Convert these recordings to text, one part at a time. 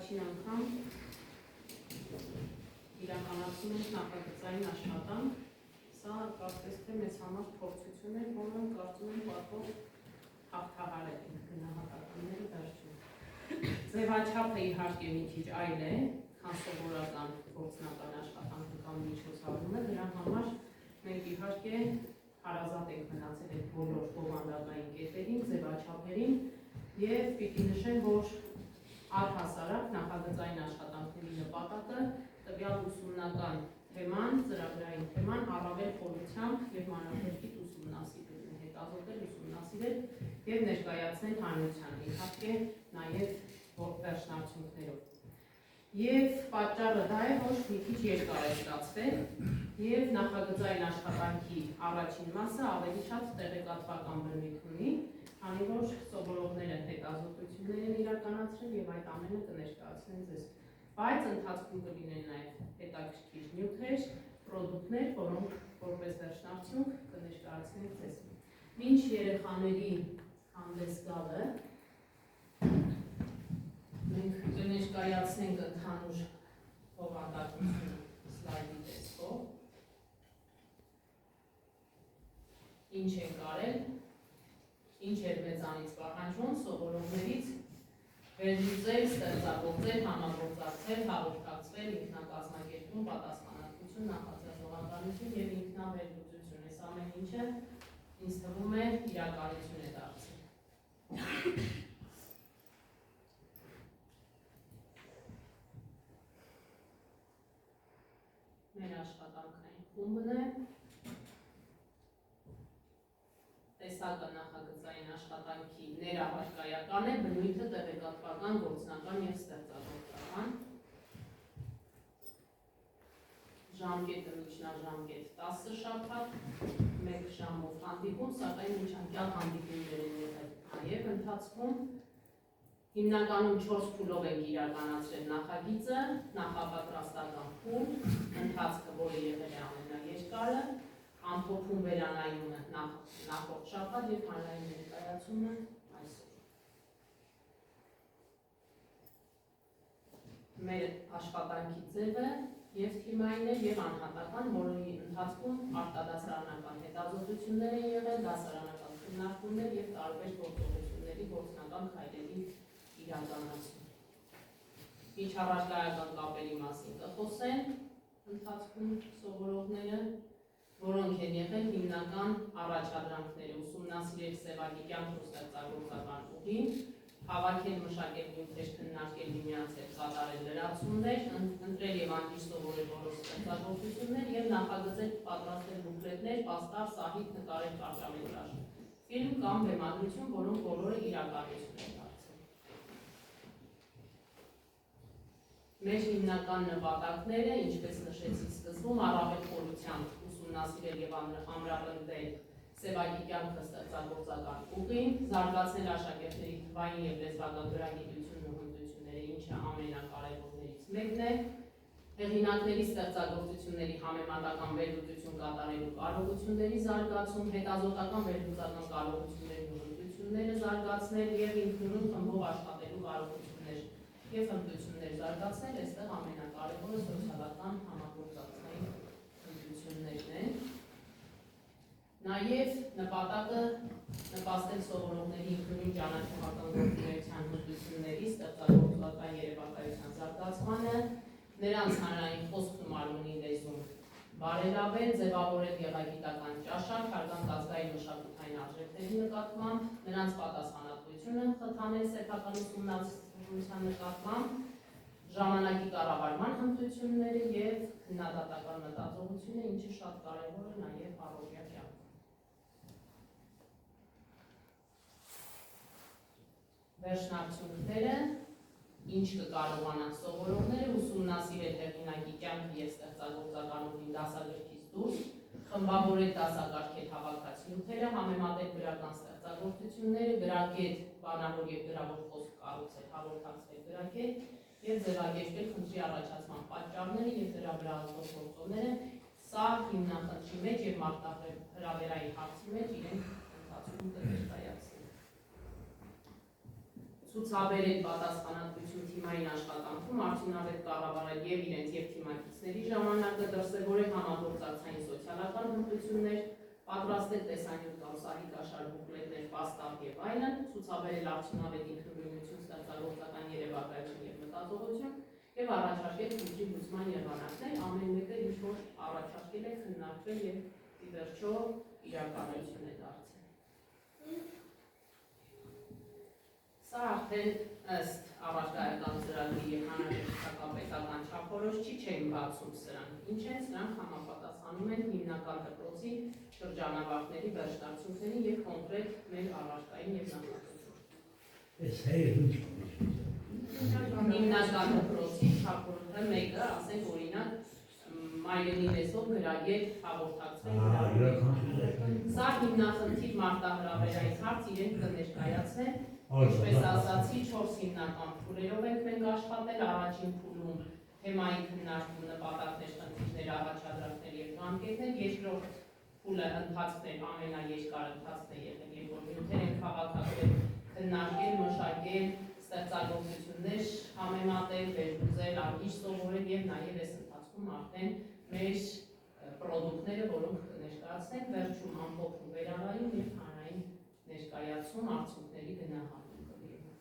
առաջին անգամ իրականացում ենք նախագծային աշխատանք, սա կարծես թե մեզ համար փորձություն է, որը կարծում եմ պատվով հաղթահարել ենք գնահատականների վերջում։ Ձևաչափը իհարկե մի քիչ այլ է, քան սովորական գործնական աշխատանքը կամ միջոցառումը, դրա համար մենք իհարկե հարազատ ենք մնացել այդ բոլոր բովանդակային կետերին, ձևաչափերին և պիտի նշեմ, որ առհասարակ նախագծային աշխատանքների նպատակը տվյալ ուսումնական թեման, ծրագրային թեման առավել խորությամբ և մանրամասնաբար ուսումնասիրել, հետազոտել, ուսումնասիրել և ներկայացնել հանրությանը, իհարկե նաև վերջնարդյունքներով։ Եվ պատճառը դա է, որ մի քիչ երկար է ստացվել և նախագծային աշխատանքի առաջին մասը ավելի շատ տեղեկատվական բնույթ ունի, քանի որ սովորողները հետազոտություններ են իրականացրել և այդ ամենը կներկայացնեն ձեզ։ Բայց ընթացքում կլինեն նաև հետաքրքիր նյութեր, պրոդուկտներ, որոնք որպես վերջնարդյունք կներկայացնեն ձեզ։ Մինչ երեխաների հանդես գալը մենք կներկայացնենք ընդհանուր բովանդակությունը սլայդի տեսքով։ Ինչ ենք արել, ինչ էր մեզանից պահանջվում սովորողներից վերլուծել, ստեղծագործել, համագործակցել, հաղորդակցվել, ինքնակազմակերպում, պատասխանատվություն, նախաձեռնողականություն և ինքնավերլուծություն։ Այս ամեն ինչը ինձ թվում է իրականություն է դարձել։ Մեր աշխատանքային խումբն է, տեսակը նախագծային աշխատանքի ներառարկայական է, բնույթը տեղեկատվական, գործնական և ստեղծագործական։ Ժամկետը միջնաժամկետ 10 շաբաթ, 1 ժամով հանդիպում, սակայն միջանկյալ հանդիպումներ են եղել նաև ընթացքում։ Հիմնականում 4 փուլով ենք իրականացրել նախագիծը, նախապատրաստական փուլ, ընթացքը, որը եղել է ամենաերկարը, ամփոփում վերանայումը նախորդ շաբաթ և հանրային ներկայացումը այսօր։ Մեր աշխատանքի ձևը և թիմային է և անհատական, որի ընթացքում արտադասարանական հետազոտություններ են եղել, դասարանական քննարկումներ և տարբեր գործողությունների գործնական քայլերի իրականացում։ Միջառարկայական կապերի մասին կխոսեն ընթացքում սովորողները, որոնք են եղել հիմնական առաջադրանքները, ուսումնասիրել սևագի կյանքն ու ստեղծագործական ուղին, հավաքել, մշակել նյութեր, քննարկել միմյանց հետ, կատարել լրացումներ, ընտրել և անդիր սովորել որոշ ստեղծագործություններ և նախագծել, պատրաստել բուկլետներ, պաստառ, սահիկ, նկարել կարճամետրաժ ֆիլմ կամ բեմադրություն, որոնք բոլորը իրականություն են դարձել։ Մեր հիմնական նպատակները, ինչպես նշեցի սկզբում, առավել խորությամբ ուսումնասիրել և ամրապնդել սևագի կյանքը ստեղծագործական ուղին, զարգացնել աշակերտների թվային և լեզվակագրագիտությունն ու հմտությունները, ինչը ամենակարևորներից մեկն է, հեղինակների ստեղծագործությունների համեմատական վերլուծություն կատարելու կարողությունների զարգացում, հետազոտական վերլուծական կարողություններն ու հմտությունները զարգացնել և ինքնուրույն խմբով աշխատելու կարողություններ և հմտություններ զարգացնել, այստեղ ամենակարևորը սոցիալական համագործակցային հմտություններն են։ Նաև նպատակը նպաստել սովորողների ինքնուրույն ճանաչողական գործունեության հմտությունների, ստեղծագործական երևակայության զարգացմանը, նրանց հանրային խոսքն ու մարմնի լեզուն բարելավել, ձևավորել գեղագիտական ճաշակ, հարգանք ազգային մշակութային արժեքների նկատմամբ, նրանց պատասխանատվությունը խթանել սեփական ուսումնասիրության նկատմամբ, ժամանակի կառավարման հմտությունները և քննադատական մտածողությունը, ինչը շատ կարևոր է նաև առօրյա կյանքում։ Վերջնարդյունքները, ինչ կկարողանան սովորողները ուսումնասիրել հեղինակի կյանքը և ստեղծագործական ուղին դասագրքից դուրս, խմբավորել, դասակարգել հավաքած նյութերը, համեմատել գրական ստեղծագործությունները, գրագետ, բանավոր և գրավոր խոսք կառուցել, հաղորդակցվել գրագետ և ձևակերպել խնդրի առաջացման պատճառները և դրա վրա ազդող գործոնները, սա հիմնախնդրի մեջ և մարտահրավերային հարցի մեջ իրենք ընթացքում կներկայացնեն։ ցուցաբերել պատասխանատվություն թիմային աշխատանքում, արդյունավետ կառավարել եւ իրենց եւ թիմակիցների ժամանակը, դրսեւորել համագործակցային սոցիալական հմտություններ, պատրաստել տեսանյութ կամ սահիկաշար բուկլետներ, պաստառ եւ այլն, ցուցաբերել արդյունավետ ինքնուրույնություն, ստեղծագործական երևակայություն եւ մտածողություն եւ առաջարկել խնդրի լուծման եղանակներ, ամեն մեկը ինչ-որ առաջարկել է քննարկվել եւ ի վերջո իրականություն է դարձել։ Սա արդեն ըստ առարկայական ծրագրի եւ հանրապետական պետական չափորոշիչի չեն բացում սրանք։ Ինչ են սրանք համապատասխանում են հիմնական դպրոցի շրջանավարտների վերջնարդյունքներին եւ կոնկրետ մեր առարկային եւ նախագծին։ Հիմնական դպրոցի չափորոշիչը մեկը, ասենք օրինակ մայրենի լեզվով գրագետ հաղորդակցվել։ Սա հիմնախնդիր մարտահրավերային հարց իրենք կներկայացնեն։ Ինչպես ասացի, 4 հիմնական փուլերով ենք մենք աշխատել, առաջին փուլում թեմայի քննարկում, նպատակներ, խնդիրներ, առաջադրանքներ եւ ժամկետներ, երկրորդ փուլը ընթացքներ, ամենաերկար ընթացքն է եղել, երբ որ նյութեր են քաղաքացիել, քննարկել, մշակել, ստեղծագործություններ համեմատել, վերլուծել, արգիչ սովորել եւ նաեւ այս ընթացքում արդեն մեր պրոդուկտները, որոնք ներկայացնենք, վերջում ամփոփում, վերանայում եւ հանրային ներկայացում արդյունքների գնահատում կլինի։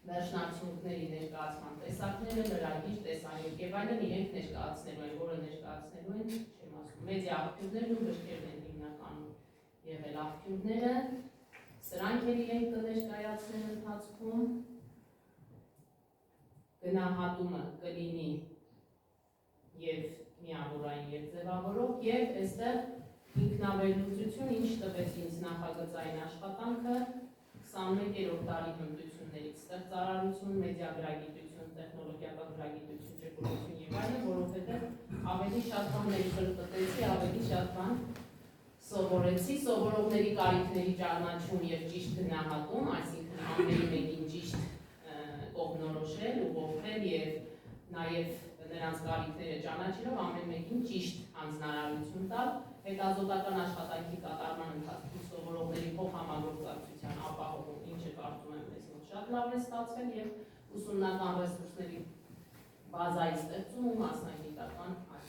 Վերջնարդյունքների ներկայացման տեսակները, լրագիր, տեսանյութ եւ այլն իրենք ներկայացնելու են, որը ներկայացնելու են, չեմ ասում, մեդիա աղբյուրներն ու գրքերն են հիմնականում եղել աղբյուրները, սրանք էլ իրենք կներկայացնեն ընթացքում, գնահատումը կլինի եւ միավորային եւ ձևավորող եւ այստեղ ինքնավերլուծություն, ինչ տվեց ինձ նախագծային աշխատանքը 21-րդ տարի հմտություններից ստեղծարարություն, մեդիագրագիտություն, տեխնոլոգիական գրագիտություն, ճգնություն եւ այլն, որովհետեւ ավելի շատ բաներ կրտտեցի, ավելի շատ բան սովորեցի, սովորողների կարիքների ճանաչում եւ ճիշտ գնահատում, այսինքն ամենի մեկին ճիշտ կողմնորոշել, ուղղորդել եւ նաեւ նրանց կարիքները ճանաչելով ամեն մեկին ճիշտ հանձնարարություն տալ, հետազոտական աշխատանքի կատարման ընթացքում սովորողների փոխհամագործակցության ապահովում, ինչը կարծում եմ մեզ մոտ շատ լավ է ստացվել եւ ուսումնական ռեսուրսների բազայի ստեղծում ու մասնագիտական աճ։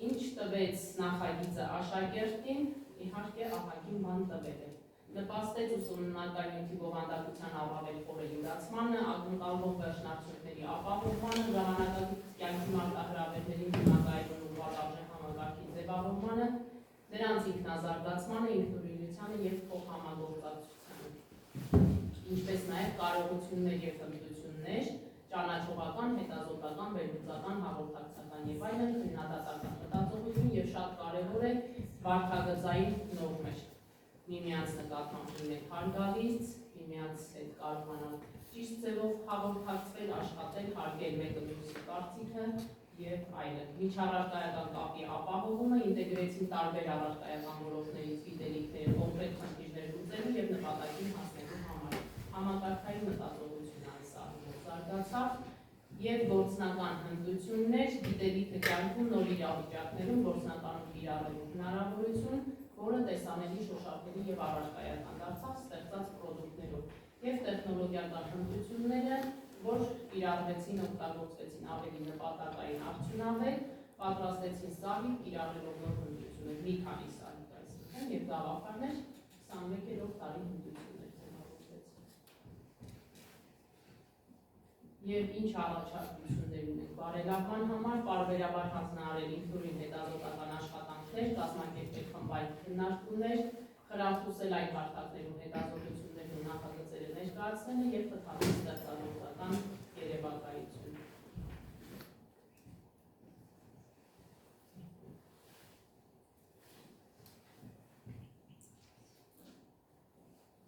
Ինչ տվեց նախագիծը աշակերտին, իհարկե ահագին բան տվել է։ Նպաստեց ուսումնական նյութի բովանդակության առավել խորը յուրացմանը, ակնկալվող վերջնարդյունքների ապահովմանը, ժամանակակից կյանքի մարտահրավերներին դիմակայելուն ու պատժի համակարգի ձևավորմանը, նրանց ինքնազարգացմանը, ինքնուրույնությանը եւ փոխհամագործակցությանը, ինչպես նաեւ կարողություններ եւ հմտություններ, ճանաչողական, հետազոտական, վերլուծական, հաղորդակցական եւ այլն, քննադատական մտածողություն եւ շատ կարեւոր է վարքագծային նորմեր։ Միմյանց նկատմամբ լինել հարգալից, միմյանց հետ կարողանալ ճիշտ ձևով հաղորդակցվել, աշխատել, հարգել մեկը մյուսի կարծիքը եւ այլն։ Միջառարկայական կապի ապահովումը, ինտեգրեցին տարբեր առարկայական ոլորտներից գիտելիքներ, կոնկրետ խնդիրներ լուծելու եւ նպատակին հասնելու համար։ Համակարգային մտածողություն այս առումով զարգացավ եւ գործնական հմտություններ, գիտելիքը կյանքում նոր իրավիճակներում գործնականում կիրառելու հնարավորություն, որը տեսանելի, շոշափելի եւ առարկայական դարձավ ստեղծած պրոդուկտներով եւ տեխնոլոգիական հմտությունները, որ կիրառվեցին, օգտագործվեցին ավելի նպատակային արդյունավետ, պատրաստեցին սահիկ, կիրառելով նոր հմտություններ, մի քանի սահիկ այսինքն եւ գաղափարներ 21-րդ տարի հմտություններ ձևավորվեցին։ Եվ ինչ առաջարկություններ ունենք բարելավման համար, պարբերաբար հանձնարարել ինքնուրույն հետազոտական աշխատանքներ, կազմակերպել խմբային քննարկումներ, խրախուսել այն հարթակներում հետազոտություններն ու նախագծերը ներկայացնելը եւ խթանել ստեղծագործական երևակայություն։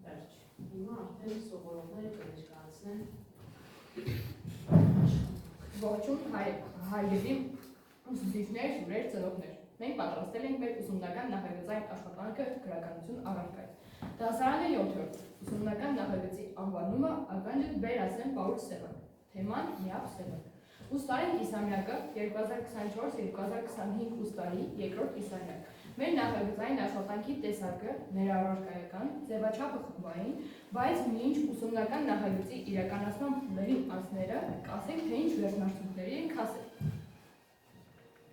Վերջ, հիմա արդեն սովորողները կներկայացնեն Ողջույն հայերի ուսուցիչներ, հյուրեր, ծնողներ։ Մենք պատրաստել ենք մեր ուսումնական նախագծային աշխատանքը գրականություն առարկայից։ Դասարանը 7-րդ ուսումնական նախագծի անվանումը ականջդ բեր ասեմ Պաուլ Սևակ։ Թեման միապ Սևակ։ Ուստարի կիսամյակը 2024-2025 ուստարի երկրորդ կիսամյակ։ Մեր նախագծային աշխատանքի տեսակը ներառարկայական, ձևաչափը խմբային, բայց մինչ ուսումնական նախագծի իրականացման փուլերին անցները կասենք, թե ինչ վերջնարդյունքների ենք հասել։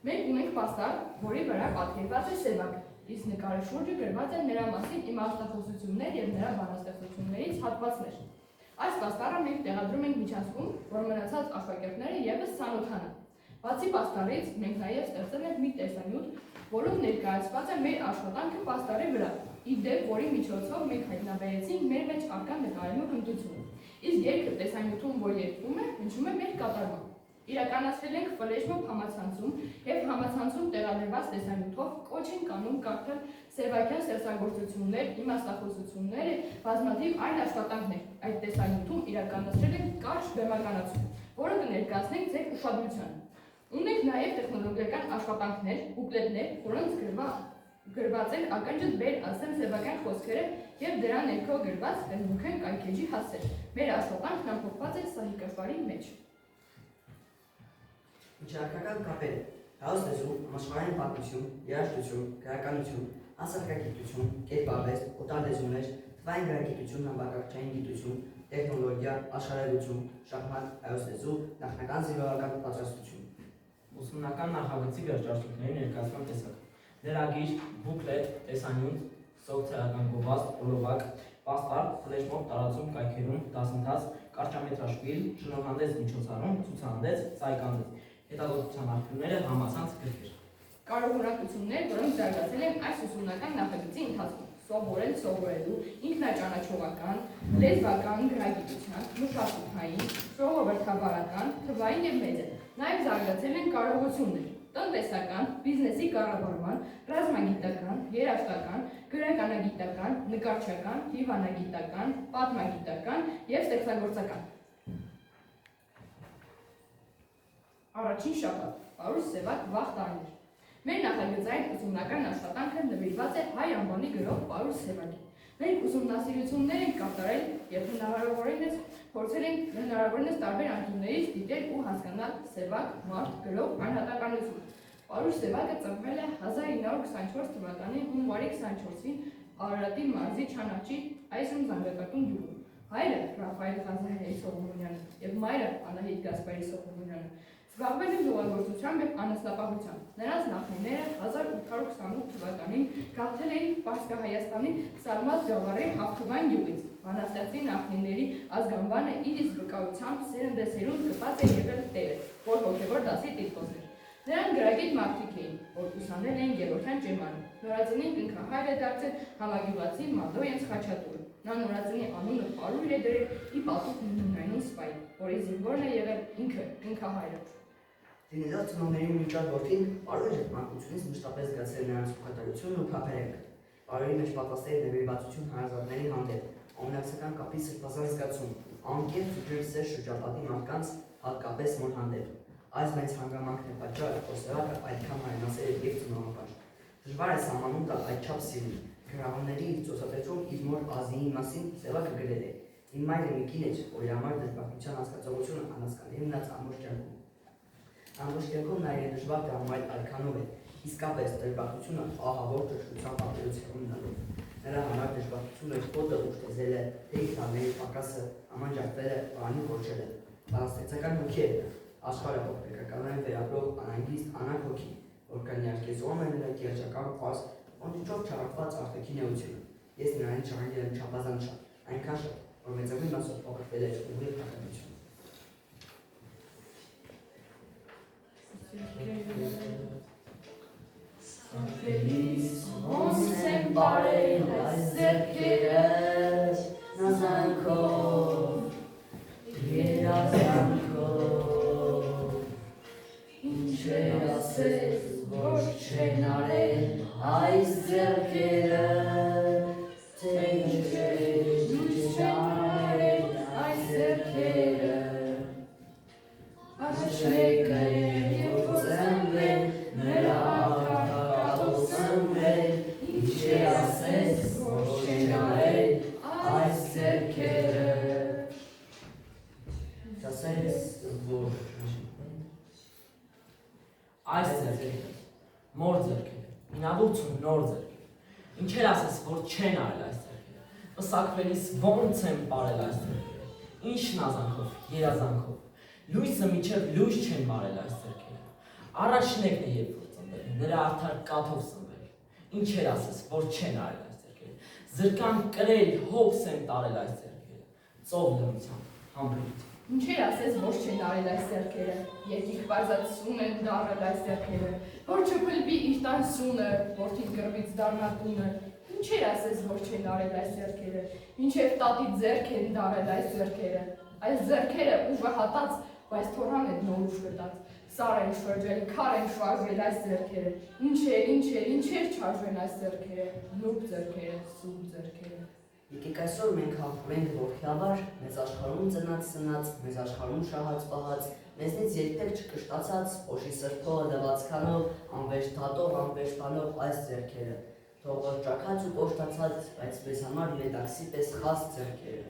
Մենք ունենք պաստառ, որի վրա պատկերված է սևակը, իսկ նկարի շուրջը գրված են նրա մասին իմաստախոսություններ և նրա բանաստեղծություններից հատվածներ։ Այս պաստառը մենք տեղադրում ենք միջանցքում, որ մնացած աշակերտները ևս ծանոթանան։ Բացի պաստառից, մենք նաև ստեղծել ենք մի տեսանյութ, որում ներկայացված է մեր աշխատանքը պաստառի վրա, ի դեպ, որի միջոցով մենք հայտնաբերեցինք մեր մեջ առկա նկարելու հմտությունը։ Իսկ երգը տեսանյութում, որ երգվում է, հնչում է մեր կատարմամբ։ Իրականացրել ենք ֆլեշմոբ համացանցում և համացանցում տեղադրված տեսանյութով կոչ ենք անում կարդալ սևակյան ստեղծագործություններ, իմաստախոսություններ, բազմաթիվ այլ աշխատանքներ։ Այդ տեսանյութում իրականացրել ենք կարճ բեմականացում, որը կներկայացնենք ձեր ուշադրությանը։ Ունենք նաև տեխնոլոգիական աշխատանքներ, բուկլետներ, որոնց գրված են ականջդ բեր ասեմ սևական խոսքերը և դրա ներքո գրված ֆեյսբուքեն կայքեջի հասեր։ Մեր աշխատանքն ամփոփված է սահիկաշվարի մեջ։ Միջակայական կապերը, հայոց լեզու, համաշխարհային պատմություն, երաժշտություն, գրականություն, հասարակագիտություն, կերպարվեստ, օտարլեզուներ, թվային գրագիտություն, համակարգչային գիտություն, տեխնոլոգիա, աշխարհագրություն, շախմատ, հայոց լեզու, նախնական զինվորական պատրաստություն։ Ուսումնական նախագծի վերջնարդյունքների ներկայացման տեսակ։ Լրագիր, բուկլետ, տեսանյութ, սոցիալական գովազդ, օրովակ, պաստառ, ֆլեշմոբ տարածում կայքերում, դասընթաց, կարճամետրաժ ֆիլմ, շնորհանդես միջոցառում, ցուցահանդես, ցայկանդես, հետազոտության աղբյուրները, համացանց գրքեր։ Կարողունակություններ, որոնք զարգացել են այս ուսումնական նախագծի ընթացքում, սովորել սովորելու, ինքնաճանաչողական, լեզվական գրագիտության, մշակութային, ժողովրդավարական, թվային և մեծեր։ Նաև զարգացել են կարողություններ, տնտեսական, բիզնեսի կառավարման, ռազմագիտական, երաժշտական, գրականագիտական, նկարչական, դիվանագիտական, պատմագիտական և ստեղծագործական։ Առաջին շաբաթ, Պարուս Սևակ, վաղ տարիներ։ Մեր նախագծային ուսումնական աշխատանքը նվիրված է հայ անվանի գրող Պարուս Սևակին։ Մենք ուսումնասիրություններ ենք կատարել և փորձել ենք հնարավորինս տարբեր անկյուններից դիտել ու հասկանալ Սևակ մարդ գրող անհատականությունը։ Պարուս Սևակը ծնվել է 1924 թվականի հունվարի 24-ին Արարատի մարզի Չանաչի, այսօր Զանգակատուն գյուղում։ Հայրը Ռաֆայել Ղազարյանի Սողոմոնյանը և մայրը Անահիտ Գասպարի Սողոմոնյանը զբաղվել են գյուղագործությամբ և անասնապահությամբ։ Նրանց նախնիները 1828 թվականին գաղթել էին Պարսկահայաստանի Սալմաս գավառի Հաղթուվան գյուղից։ Բանաստեղծի նախնիների ազգանվանը իր իսկ վկայությամբ սերնդեսերունդ գտած է եղել տերը, որ հոգևոր դասի տիտղոս էր։ Նրանք գրագիտ մարդիկ էին, որ ուսանել էին Գևորգյան ճեմարանում։ Նորածնին կնքահայր է դարձել համագյուղացի Մադոյենց Խաչատուրը։ Նա նորածնի անունը Պարուր է դրել ի պատիվ նույնանուն սպայի, որի զինվորն է եղել ինքը կնքահայրը։ Դինիզով ծնողների միջավ որդին Պարուրի հետ մանկությունից մշտապես զգացել նրանց ուխտարությունն ու փափերենքը։ Պարուրի մեջ պատրաստել է նվիրվածություն հարազատների հանդեպ, ամենաքսական կապի սրբազան զգացում, անկեղծ ու ջերմ սեր շրջապատի մարդկանց, հատկապես մոր հանդեպ։ Այս մեծ հանգամանքն է պատճառը, որ Սևակը այդքան հայրենասեր է և ծնողապաշտ։ Դժվար է սահմանում տալ այդչափ սիրուն։ Գրառումների ծոցապետրում իր մոր Ազիի մասին Սևակը գրել է. «Իմ մայրը մի կին էր, որի համար դժբախտության հասկացողությունը անհասկանալի մնաց ամբողջ կյանքում։ Ամբողջ կյանքում նա իրեն դժբախտ է համարել այդքանով է, իսկապես դժբախտությունը ահավոր ճշգրտության պատերից մնալով։ Նրա համար դժբախտությունը խոտը ուշտեզել է, թեքտաների պակասը ամանջակվել է, բանի կորչել է։ Բանաստեղծական հոգի է նա, աշխարհը ողբերգականորեն վերապրող անհանգիստ անակ հոգի, որ կնյարկեզում է նրա կիրճական պարզ, ոնդիչով չարակված արտաքին էությունը։ Ես նրանից շահել եմ չափազանց շատ, այնքան շատ, որ մեծագույն մասով փոխվել էր ուղի փակատություն։ Feliz ոնց բարել այս ձեռքերը նազանքով, երազանքով, ինչ էր ասես, որ չեն արել այս ձեռքերը, թե ինչ չեն արել այս ձեռքերը, Աշեկը և ծնվել, նրա ակակատով ծնվել, ինչ է ասես, որ չեն արել այս ձեռքերը։ Ասես, որ Այս ձեռքերը, մոր ձեռքերը, ինավուրցուն նոր չեն արել այս ձեռքերը։ Պսակվելիս ոնց են պարել այս ձեռքերը։ Ինչ նազանքով, երազանքով։ Լույսը միջև լույս չեն մարել այս ձեռքերը։ Առաջնեկն է երբ որ ծնվել, նրա արդար կաթով սնվել։ Ինչեր ասես, որ չեն արել այս ձեռքերը։ Զրկան կրել, հոգս են տարել այս ձեռքերը։ Ծով լրությամբ, համբերությամբ։ Ինչեր ասես, որ չեն արել այս ձեռքերը, երկինք բարձրացում են դարել այս ձեռքերը, որ չփլվի իր տան սյունը, որդին կռվից դառնա տունը, ինչեր ասես, որ չեն արել այս ձեռքերը, ինչև տատի ձեռք են դարել այս ձեռքերը ուժը հատած, բայց թորան են նոր ուժ գտած, սար են շրջել, քար են շարժել այս ձեռքերը, ինչեր չարժեն այս ձեռքերը, նուրբ ձեռքերը, սուրբ ձեռքերը։ Եկեք այսօր մենք հաղթենք ողջաբար, մեզ աշխարհում ծնած, մեզ աշխարհում շահած պահած, մեզնից երբեք չկշտացած, փոշի սրբով լվացքանով, անվերջ դատով, անվերջ բանով այս ձեռքերը, թող որ ճակած ու կոշտացած, բայց մեզ համար մետաքսի պես խաս ձեռքերը։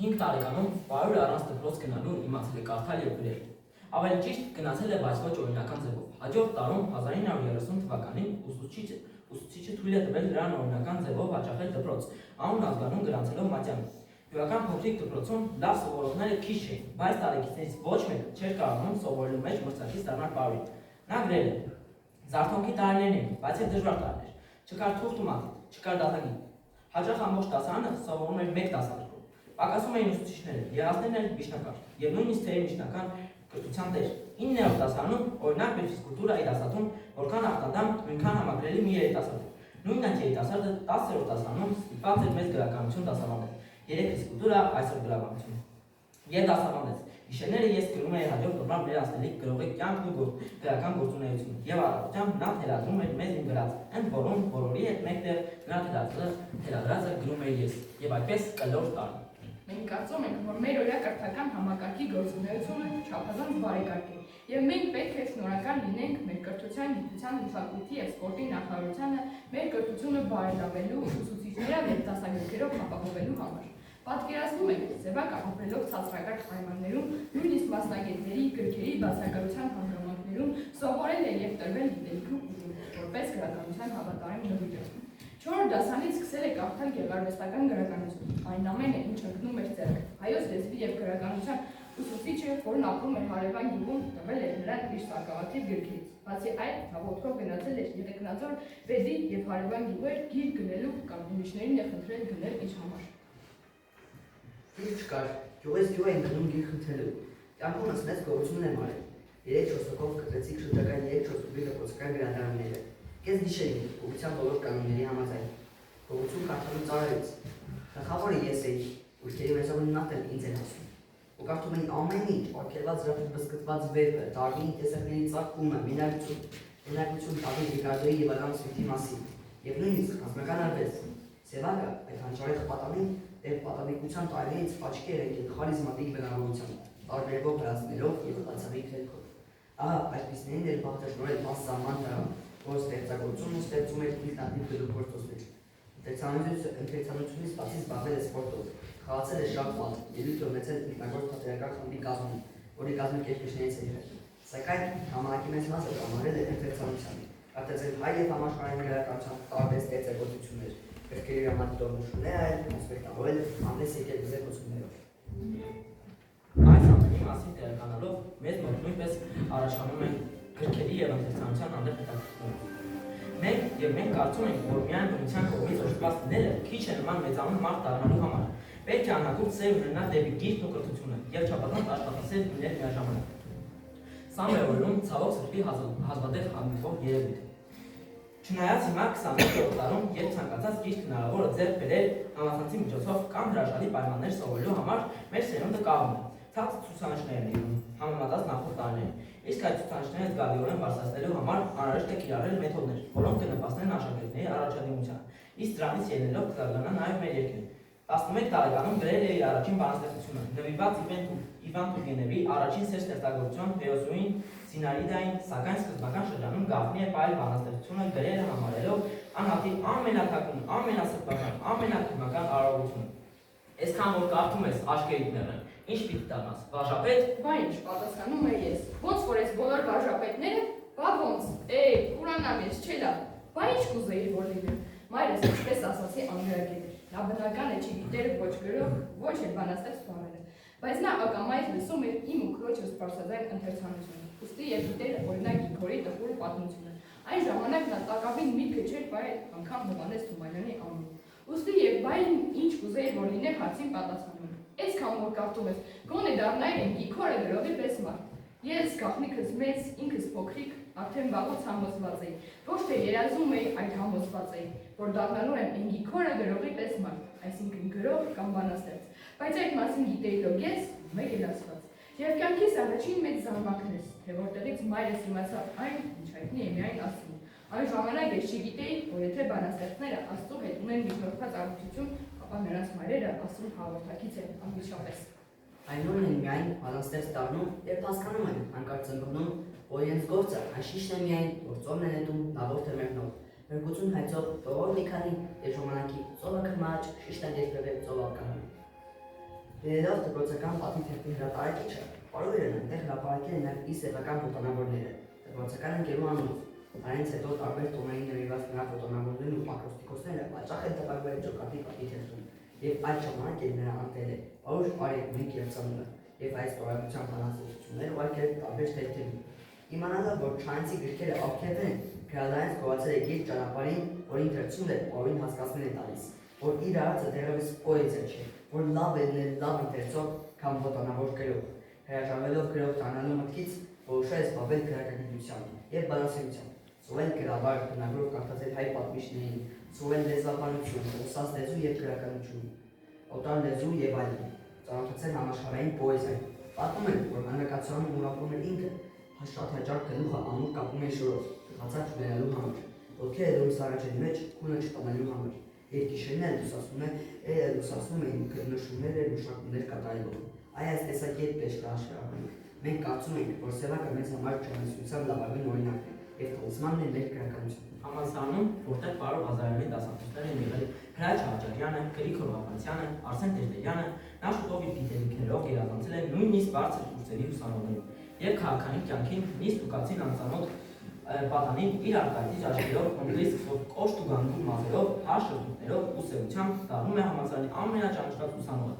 Հինգ տարեկանում Պարուրը առանց դպրոց գնալու իմացել է կարդալ և գրել։ Ավելի ճիշտ գնացել է, բայց ոչ օրինական ձևով։ Հաջորդ տարում 1930 թվականին ուսուցիչը թույլ է տվել նրան օրինական ձևով հաճախել դպրոց, անուն ազգանուն գրանցելով Մատյանի։ Հյուրական փոքրիկ դպրոցում լավ սովորողները քիչ էին, բայց տարեկիցներից ոչ մեկը չէր կարողանում սովորելու մեջ մրցակից դառնալ Պարուրին։ Նա գրել է. «Զարթոնքի տարիներն էին, բայց և դժվար տարիներ։ Չկար թուղթ ու մատիտ, չկար դասագիր։ Հաճախ ամբողջ դասարանը սովորում էր մեկ դասագրքում։ Պակասում էին ուսուցիչները, եղածներն էլ միջնակարգ, և նույնիսկ թե միջնական կրթության տեր։ 9-րդ դասարանում, օրինակ մեր ֆիզկուլտուրայի դասատուն, որքան աղտանդամ, նույնքան համակրելի մի երիտասարդ էր։ Նույն այդ երիտասարդը 10-րդ դասարանում ստիպված էր մեծ գրականություն դասավանդել, 3 ֆիզկուլտուրա, այսօր գրականություն։ Եվ դասավանդեց։ Գիշերները ես գրում էի հաջորդ օրվա մեր ասնելի գրողի կյանքն ու գրական գործունեությունը, և առավոտյան նա թելադրում էր մեզ իմ գրած, ընդ որում բոլորի հետ մեկտեղ նրա թելադրածը գրում էի ես, և այդպես կլոր տարի։ Մենք կարծում ենք, որ մեր օրյա կրթական համակարգի գործունեությունը չափազանց բարեկարգ է, և մենք պետք է շնորհակալ լինենք մեր կրթության, գիտության, մշակույթի և սպորտի նախարարությանը մեր կրթությունը բարելավելու, ուսուցիչներով և դասագրքերով ապահովելու համար։ Պատկերացնում ենք, սևակ ապրելով ցածրակարգ պայմաններում, նույնիսկ մասնագետների, գրքերի բացակայության հանգամանքներում սովորել է և տրվել գիտելիքի ուժում, որպես գրականության հավատարիմ նվիրյալ։ 4 դասանից սկսել է կարդալ գեղարվեստական գրականություն, այն ամենը, ինչ ընկնում էր ձեռքը։ Հայոց լեզվի և գրականության ուսուցիչը, որն ապրում էր Հարևան գյուղում, տվել էր նրան իր սակավաթիվ գրքերից։ Բացի այդ, նա ոտքով գնացել էր Եղեգնաձոր Բեդի և Հարևան գյուղեր գիր գնելու կամ ուրիշներին է խնդրել գնել իր համար։ Գիր չկար, գյուղից գյուղ էին գնում գիր խնդրելու։ Կյանքումս մեծ գողություն եմ արել։ 3-4 հոգով կտրեցիք շրջակա 3-4 հոգի դպրոցական գրադարանները։ Կես գիշեր էի, գողության բոլոր կանոնների համաձայն։ Գողություն կարդալու ծառայից։ Գլխավորը ես էի, ուրքերի մեծամն նախ էլ ինձ էր ասում։ Ու կարդում էի ամեն ինչ, արգելված զրահով բզկտված վեպը, տարբեր տեսակների ծաղկումը, մենակություն Դավիթ Ռիկարդոյի և Ադամ Սմիթի մասին, և նույնիսկ ռազմական արվեստ։ Սևակը այդ հանճարեղ պատանին դեպ պատանեկության տարիներից աչքի էր եկել խարիզմատիկ բնավորությամբ, տարբերվող հրացներով և հղացավի քերքով։ Ահա այսպիսներին էր բաղձաշնորհել մաս սահման դրան, որ ստեղծագործությունը ստեղծում էր ինքնատիպ գլուխգործոցներ։ Ընթերցանությունից բացի զբաղվել է սպորտով, խաղացել է շախմատ, ելույթ է ունեցել ինքնագործ թատերական խմբի կազմում, որի կազմակերպիչներից է եղել։ Սակայն ժամանակի մեծ մասը կամարել է ընթերցանությանը, կարդացել հայ և համաշխարհային գրականության տարբեր ստեղծագործություններ, գրքերի հրամանատարություններ այլ, ասպեկտավորել հանդես եկել ձեռքբերումներով։ Այս ամենի մասին տեղեկանալով մեզ մոտ նույնպես առաջանում են գրքերի և ընթերցանության հանդեպ հետաքրքրություն։ Մենք կարծում ենք, որ միայն բնության կողմից օժտված լինելը քիչ է նման մեծանուն մարդ դառնալու համար։ Պետք է անհագուր սեր ունենալ դեպի գիրքն ու կրթությունը և չափազանց աշխատասեր լինել միաժամանակ։ Սա մեր օրերում ցավոք սրտի հազվադեպ հանդիպող երևույթ է։ Չնայած հիմա 21-րդ դարում, երբ ցանկացած գիրք հնարավոր է ձեռք բերել համացանցի միջոցով կամ հրաշալի պայմաններ սովորելու համար, մեր սերունդը կաղում է։ Ցածր ցուցանիշներ են լինում համեմատած նախորդ տարիներին։ Իսկ այդ ցուցանիշները զգալիորեն բարձրացնելու համար անհրաժեշտ է կիրառել մեթոդներ, որոնք կնպաստեն աշակերտների առաջադիմությանը։ Իսկ դրանից ելնելով կզարգանա նաև մեր երկիրը։ 11 տարեկանում գրել է իր առաջին բանաստեղծությունը, նվիրված Իվան Տուրգենևի առաջին սեր ստեղծագործության Ֆեոզուին Զինարիդային, սակայն սկզբնական շրջանում Գաղտնի է պահել բանաստեղծությունը գրելը համարելով անհատի ամենաթանկուն, ամենասրբական, ամենաքիմական արարողությունը։ Այսքան որ կարդում ես աշկերտները, ինչ պիտի դառնաս, վարժապետ։ Բա ինչ, պատասխանում եմ ես։ Ոնց որ այս բոլոր վարժապետները, բա ոնց, ուրանամ ես, չէ՞ լավ։ Բա ինչ կուզեի որ լինեմ։ Մայրս ինչպես ասացի անգրագետ էր։ Նա բնական է չգիտեր ոչ գրող, ոչ էլ բանաստեղծ բառերը, բայց նա ակամայից լսում էր իմ ու քրոջս սպարսաձայն ընթերցանությունը։ Ուստի եւ գիտեր օրինակ Իգորի տխուր պատմությունը։ Այն ժամանակ նա տակավին միտքը չէր բայել անգամ Հովհաննես Թումանյանի անունը։ Ուստի եւ բայն ինչ կուզեի որ լիներ հարցին պատասխանում։ Այսքան որ կարդում ես, գոնե դառնայր են Իգորը գրողի պես մարդ։ Ես գաղտնիքս մեծ, ինքս փոքրիկ, արդեն վաղուց համոզված էի, ոչ թե երազում էի, այլ համոզված էի, որ դառնալու եմ Ինգիքորը գրողի պես մարդ, այսինքն գրող կամ բանաստեղծ, բայց այդ մասին գիտեի լոկ ես, մեկ էլ ասված։ Եվ կյանքիս առաջին մեծ զարմանքն ես, թե որտեղից մայրս իմացավ այն, ինչ հայտնի է միայն Աստծուն։ Այն ժամանակ ես չգիտեի, որ եթե բանաստեղծները Աստծու հետ ունեն միջնորդված առողջություն, ապա նրանց մայրերը Աստծուն հաղորդակից են անմիջապես։ Այնօրն միայն բանաստեղծ դառնում եւ հասկանում են հանկարծ ընկնում, որ իրենց գործը այն շիշն է միայն, որ ծովն է նետում նավով թե մեղնով։ Մերկություն հայցով տողոր մի քանի եւ ժամանակի ծովը քմաճ շիշն է դեպրեվե ծով ականում։ Դերով դպրոցական պատի թերթի հրապարակիչը Պարույրն այնտեղ հրապարակել են իր սեփական ֆոտոնավորները, դպրոցական ընկերու անունով։ Այնց հետո տարբեր տոներին նվիրված նրա ֆոտոնավորներն ու մակրոստիկոսները հաճախ են տպագրվել ջոկատի պատի թերթում։ Եվ այդ ժամանակ էլ նրա անտել է Պարույր Արի մենք երծանունը եւ այս տորագրության բանաստեղծությունները ուղարկել տարբեր թերթերում։ Իմանալով որ Չանցի գրքերը ովքեր են, գրադարանից գոհացել է իր ճանապարհին, որ ինտերցում է Պարույրին հասկացնել է տալիս, որ իր արածը դեռևս պոեզիա չէ, որ լավ է լինել լավ ինտերցող կամ ֆոտոնավոր գրող։ Հրաժարվելով գրող դառնալու մտքից որոշել է զբաղվել գրականությամբ եւ բանաստեղծությամբ, սովորել գրաբար, բնագրով կարդացել հայ պատմիչներին, սովորել լեզվաբանություն, ուսած լեզու եւ գրականություն, օտար լեզու եւ այլն, ծանոթացել համաշխարհային պոեզիային։ Պատմում են, որ հանրակացարանում ուղարկում էր ինքը շատ հաճախ գլուխը ամուր կապում է շորով, գլխացած չունենալու համար, ոտքերը դրում սարաջերի մեջ, քունը չտանելու համար, եւ գիշերները լուսացնում էին նշումներ եւ մշակումներ կատարելով։ Այս տեսակետն է աշխարհում։ Մենք կարծում ենք, որ սևակը մեզ համար ճանաչության լավագույն օրինակն է եւ թողնմանն է մեր գրականություն։ Համալսարանում, որտեղ Պարով Ղազարյանի դասախոսներ են եղել Հրաչ Հաճարյանը, Գրիգոր Վահանցյանը, Արսեն Տերտերյանը, նա շուտով իր գիտելիքներով գերազանցել է նույնիսկ բարձր կուրսերի ուսանողներին եւ քաղաքային կյանքին նիստ ու կացին անծանոթ պատանին իր արկայտի ճաշկերով, կոմպլեքս կոշտ ու գանգուր մազերով, հաշվություններով ու սեւությամբ դառնում է համալսարանի ամենաճանաչված ուսանողը։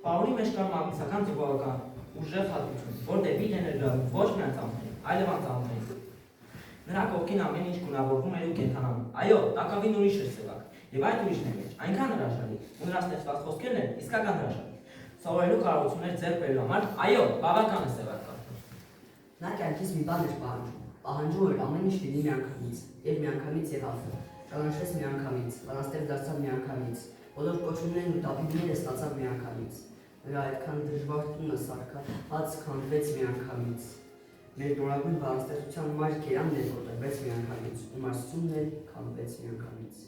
Պարույրի մեջ կա մագնիսական ձգողական ուժեղ հատկություն, որ դեպի իրեն էր գրավում ոչ միայն ծանոթներին, այլև անծանոթներին։ Նրա կողքին ամեն ինչ գունավորվում էր ու կենդանանում։ Այո, տակավին ուրիշ էր սևակ, եւ այդ ուրիշն էր այնքան հրաշալի, ու նրա ստեղծված խոսքերն են իսկական հրաշալի։ Սովորելու կարողություններ ձեռք բերելու համար, այո, բավական է սևակ կարդալ։ Նա կյանքից մի բան էր պահանջում էր ամեն ինչ լինի միանգամից, եւ միանգամից եղավ։ Ճանաչվեց միանգամից, բանաստեղծ դարձավ միանգամից, բոլոր կոչումներն ու դապիտները ստացավ միանգամից։ Նրա այդքան դժվար տունը սարքած քանդվեց միանգամից։ Մեր նորագույն բանաստեղծության մայր կերանն էր կոտրվեց միանգամից, ու մարսումն էլ քանդվեց միանգամից։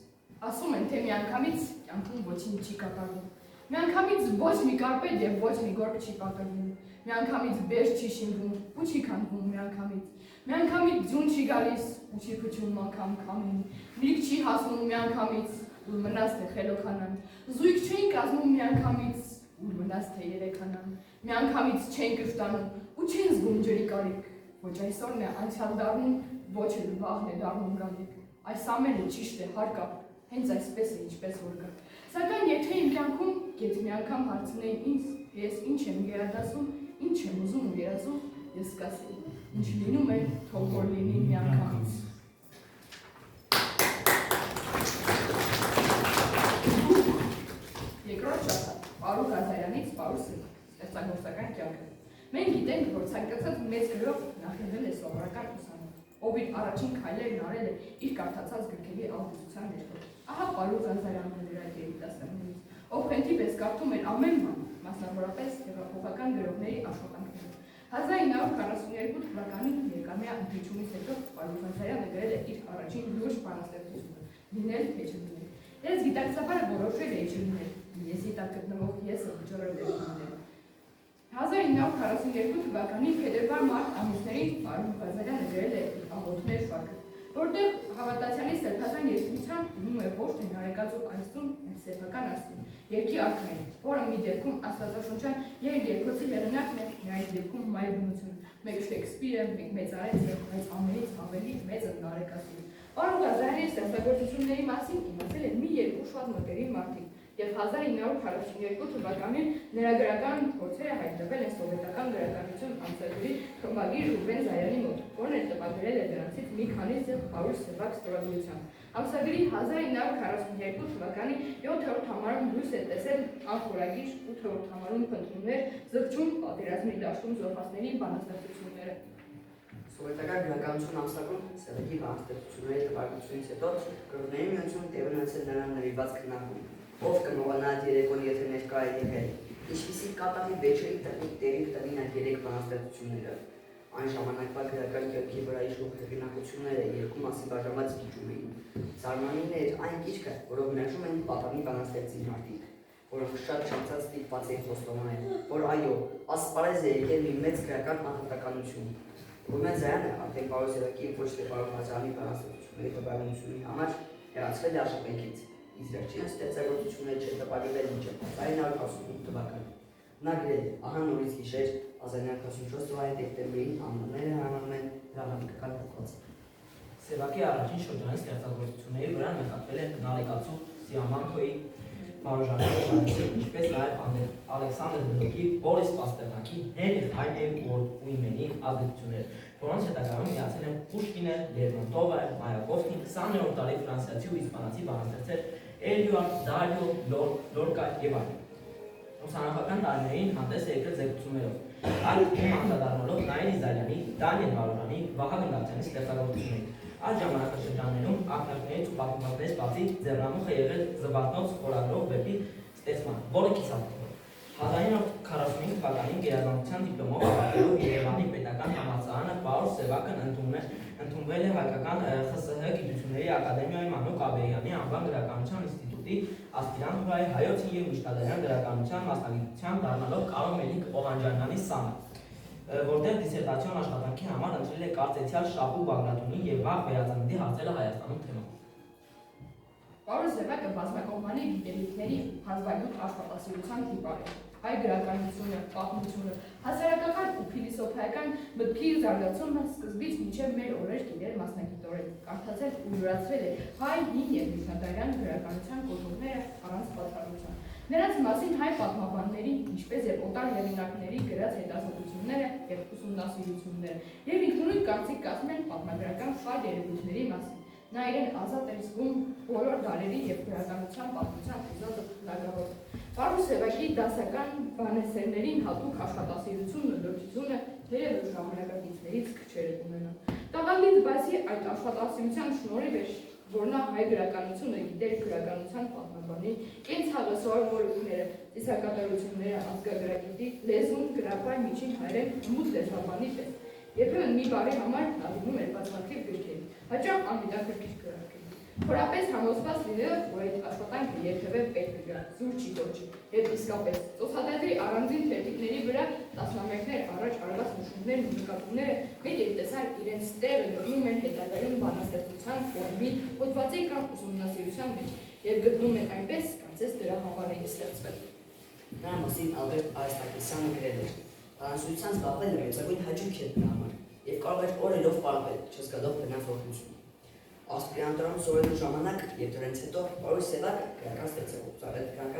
Ասում են, թե միանգամից կյանքում ոչինչ չի կատարվում։ Միանգամից ոչ մի կարպետ եւ ոչ մի գորգ չի պատրվում։ Միանգամից բերջ չի շինվում ու չի քանդվում միանգամից։ Միանգամից ձյուն չի գալիս ու չի փչում անգամ քամին։ Միրգ չի հասնում միանգամից ու մնաց թե խելոքանան։ Զույգ չէին կազմում միանգամից ու մնաց թե երեքանան։ Միանգամից չեն կշտանում ու չեն զգում ջրի կարիք։ Ոչ այսօրն է անցյալ դառնում, ոչ էլ վաղն է դառնում գալիք։ Այս ամենը ճիշտ է, հարկա, հենց այսպես է, ինչպես որ կա։ Սակայն եթե իմ կյանքում գեթ մի անգամ հարցնեին ինձ, ես ինչ եմ գերադասում, ինչ եմ ուզում ու երազում, ես կասեի, ինչ լինում է, թող որ լինի մի անգամից։ Երկրորդ շաբաթ, Պարուհ Ղազարյանից Պարուհ ստեղծագործական կյանքը։ Մենք գիտենք, որ ցանկացած մեծ գրող նախընտրել է սովորական ուսանող, ով իր առաջին քայլերն արել է իր կարդացած գրքերի ազդեցության ներքո։ Ահա Պարուհ Ղազարյանն էր այդ երիտասարդներից, ով խենթի պես կարդում էր ամեն բան, մասնավորապես հեղափոխական գրողների աշխատանքներում։ 1942 թվականին երկամյա ընդմիջումից հետո Պարոն Ղազարյանը գրել է իր առաջին լուրջ բանաստեղծությունը՝ «Լինել թե չլինել»։ Ես գիտակցաբար որոշել էի չլինել, ես տակ գտնվող եսը վճռել էի լինել։ 1942 թվականի փետրվար մարտ ամիսներին Պարոն Ղազարյանը գրել է իր աղոթներ շարքը, որտեղ հավատացյալի սեփական երկրությամբ դնում է ոչ թե նարեկացու այստուն, այլ սեփական աստուն, երկի արքային, որը մի դեպքում աստվածաշնչյան եւ երկոցի հեղինակն է, մյուսի դեպքում մայրբնություն, մեկ Շեքսպիրը, մեկ մեծարեց, բայց ամենից ավելի մեծը նարեկացին։ Պարոն Ղազարյանի ստեղծագործությունների մասին իմացել են մի երկու շատ մտերիմ մարդիկ, եւ 1942 թվականին նրա գրական փորձերը հայտնվել են սովետական գրականություն ամսագրի խմբագիր Ռուբեն Զայանի մոտ, որն էլ տպագրել է դրանցից մի քանիսը Պաուլ Սևակ ստորագրությամբ։ Ամսագրի 1942 թվականի 7-րդ համարում լույս է տեսել անխորագիր, 8-րդ համարում փնտրումներ, զղջում, պատերազմի դաշտում զոհվածների բանաստեղծությունները։ Սովետական գրականություն ամսագրում Սևակի բանաստեղծությունների տպագրությունից հետո գրողների միություն տեղի ունեցել նրան նվիրված քննարկում, ով կմոռանա այդ երեկոն եթե ներկա է եղել, ինչպիսի կատաղի վեճերի տեղի կտանին այդ երեք բանաստեղծությունները։ Այն ժամանակվա գրական կյանքի վրա իշխող հեղինակությունները երկու մասի բաժանված գիճում էին։ Զարմանալին էր այն գիճքը, որով մերժում էին պատանի բանաստեղծի մարդիկ, որոնք շատ շանցած ստիպված էին խոստովանել, որ այո, ասպարեզ է եկել մի մեծ գրական անհատականություն։ Ռուբեն Զայանը արդեն Պարոն Սևակի ոչ թե Պարոն Ղազարյանի բանաստեղծությունների տպագրությունների համար հեռացվել է աշխատանքից, իսկ վերջին ստեղծագործությունները չտպագրվել մինչև 1945 թվականը։ Նա գրել է ահա նորից գիշեր 1944 թվականի դեկտեմբերին անունները համարում են դրամատիկական հոդված։ Սևակի առաջին շրջանի ստեղծագործությունների վրա նկատվել է Նարեկացու Սիամանթոյի, Մարոժանի, ինչպես նաև Ալեքսանդր Բլոկի, Բորիս Պաստերնակի, Հենրիխ Հայնեի ու Ուիմենի ազդեցությունները, որոնց հետագայում միացել են Պուշկինը, Լերմոնտովը, Մայակովսկին, 20-րդ դարի ֆրանսիացի ու իսպանացի բանաստեղծեր Էլիոտ, Դարիո, Լորկա եւ այլն։ Ուսանողական տարիներին հանդես է եկել ձգություններով, այդ թեման անդրադառնալով Նաիլ Իզարյանի, Դանիել Մարոժանի, Վահագն Դավթյանի ստեղծագործություններին։ Այդ ժամանակաշրջաններում ակնարկներից ու պատմվածքներից բացի ձեռնամուխ է եղել Զվարթնոց խորագրով վեպի ստեղծման, որը կիսատվով։ 1945 թվականին գերազանցության դիպլոմով ավարտելով Երևանի պետական համալսարանը Պարոն Սևակն ընդունվել է հայկական ԽՍՀ գիտությունների ակադեմիայի Մանուկ Աբերյանի անվան գրականության ինստիտուտի ասպիրանտուրայի հայոց եւ միջնադարյան գրականության մասնագիտության դառնալով Կարո Մելիք Օղանջանյանի սանը, որտեղ դիսերտացիոն աշխատանքի համար ընտրել է կարծեցյալ Շապու Բաղրատունի եւ վաղ վերածննդի հարցերը Հայաստանում թեման։ Պարոն Սևակը բազմակողմանի գիտելիքների հազվագյուտ աշխատասիրության տիպար է։ Հայ գրականությունը, պատմությունը, հասարակական ու փիլիսոփայական մտքի զարգացումը սկզբից մինչև մեր օրեր գիտել մասնագիտորեն, կարդացել ու յուրացրել է հայ հին եւ միջնադարյան գրականության կոթողները առանց բացառության։ Նրանց մասին հայ պատմաբանների, ինչպես եւ օտար հեղինակների գրած հետազոտությունները եւ ուսումնասիրությունները եւ ինքնուրույն կարծիք կազմել են պատմագրական շատ երևույթների մասին։ Նա իրեն ազատ էր զգում բոլոր դարերի եւ գրականության պատմության էպիզոդը քննարկելով։ Պարոն Սևակի դասական բանասերներին հատուկ աշխատասիրությունն ու լրջությունը թերևս ժամանակակիցներից քչեր է ունենում։ Տաղանդից բացի այդ աշխատասիրության շնորհիվ է, որ նա հայ գրականությունը գիտեր գրականության պատմաբանի, կենցաղը սովորությունները, ծիսակատարությունները, ազգագրագետի, լեզուն, գրապահ, միջին հայերեն, մուտ լեզվաբանի պես։ Երբեմն մի բառի համար նա դիմում էր բազմաթիվ գրքերի, հաճախ անհետաքրքիր գրքերի։ Խորապես համոզված լինելով, որ այդ աշխատանքը երբևէ պետք կգա, զուր չի գործի, եւ իսկապես ծոցադատի առանձին թերթիկների վրա տասնամյակներ առաջ արված նշումներն ու նկատումները մեկ տեսար իրենց տեղը գտնում են հետագայում բանաստեղծության ֆորմի, հոդվածի կամ ուսումնասիրության մեջ եւ գտնում են այնպես, կարծես դրա համար է ստեղծվել։ Նրա մասին Ալբերտ Արեստակեսյանը գրել էր. «Բանաստեղծության զբաղվելը մեծագույն հաճույք է նրա համար, եւ կարող էր օրերով պարապել, չզգալով բնավ օգնություն։ Ասպիրանտուրայում սովորելու ժամանակ եւ դրանից հետո Պարոն Սևակը գրական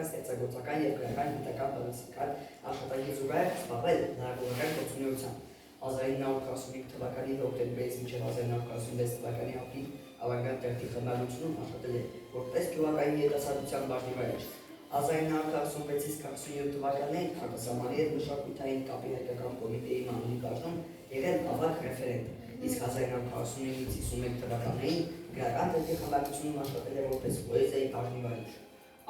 ստեղծագործական եւ գրական հիմնական բանաստեղծական աշխատանքի զուգահեռ զբաղվել լրագրողական գործունեությամբ։ 1945 թվականի հոկտեմբերից մինչև 1946 թվականի ապրիլ ավանգարդ թերթի խմբագրությունում աշխատել է որպես գյուղական երիտասարդության բաժնի վարիչ։ 1946-ից 47 թվականներին արտասահմանի հետ մշակութային կապի հայկական կոմիտեի մանուկ բաժնում եղել ավագ ռեֆերենտ, իսկ 1949-ից 51 թվականներին գրական թերթի խմբագրությունում աշխատել է որպես պոեզիայի բաժնի վարիչ։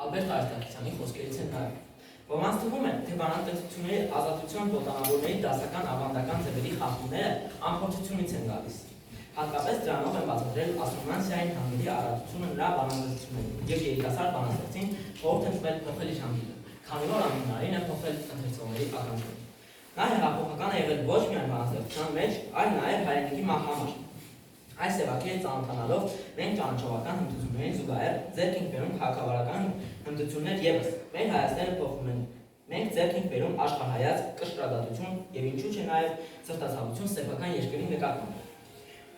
Ալբերտ Արեստակեսյանի խոսքերից են նաև Ոմանց թվում է, թե բանաստեղծությունների ազատության ոտանավորների դասական ավանդական ձևերի խախտումները անփորձությունից են գալիս։ Հատկապես դրանով են բացատրել ասոնանսիային հանգերի առատությունը նրա բանաստեղծություններին և երիտասարդ բանաստեղծին խորհուրդ են տվել փոխել իր հանգիրը, քանի որ ամենարին է փոխել ընթերցողների ականջները։ Նա հեղափոխական է եղել ոչ միայն բանաստեղծության մեջ, այլ նաև հայրենիքի համար։ Այս սևակի հետ ծանոթանալով մենք ճանաչողական հմտություններին զուգահեռ ձեռք ենք բերում քաղաքավարական հմտություններ ևս։ Մեր հայացքները փոխվում են։ Մենք ձեռք ենք բերում աշխարհայացք, կշռադատություն և ինչու՞ չէ նաև սրտացավություն սեփական երկրի նկատմամբ։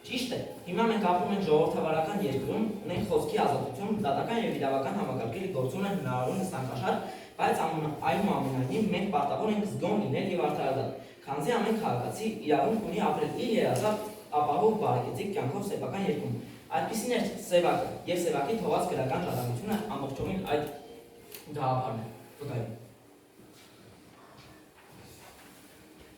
Ճիշտ է, հիմա մենք ապրում ենք ժողովրդավարական երկրում, ունենք խոսքի ազատություն, դատական և իրավական համակարգերի գործում են հնարավորինս անկաշառ, բայց այնուամենայնիվ մենք պարտավոր ենք զգոն լինել և արդարադատ, քանզի ամեն քաղաքացի իրավունք ունի ապրել իր երազած ապահով բարեկեցիկ կյանքով սեփական երկրում։ Այդպիսին էր սևակը, և սևակի թողած գրական ժառանգությունը ամբողջովին այդ գաղափարն է։ Վկայում։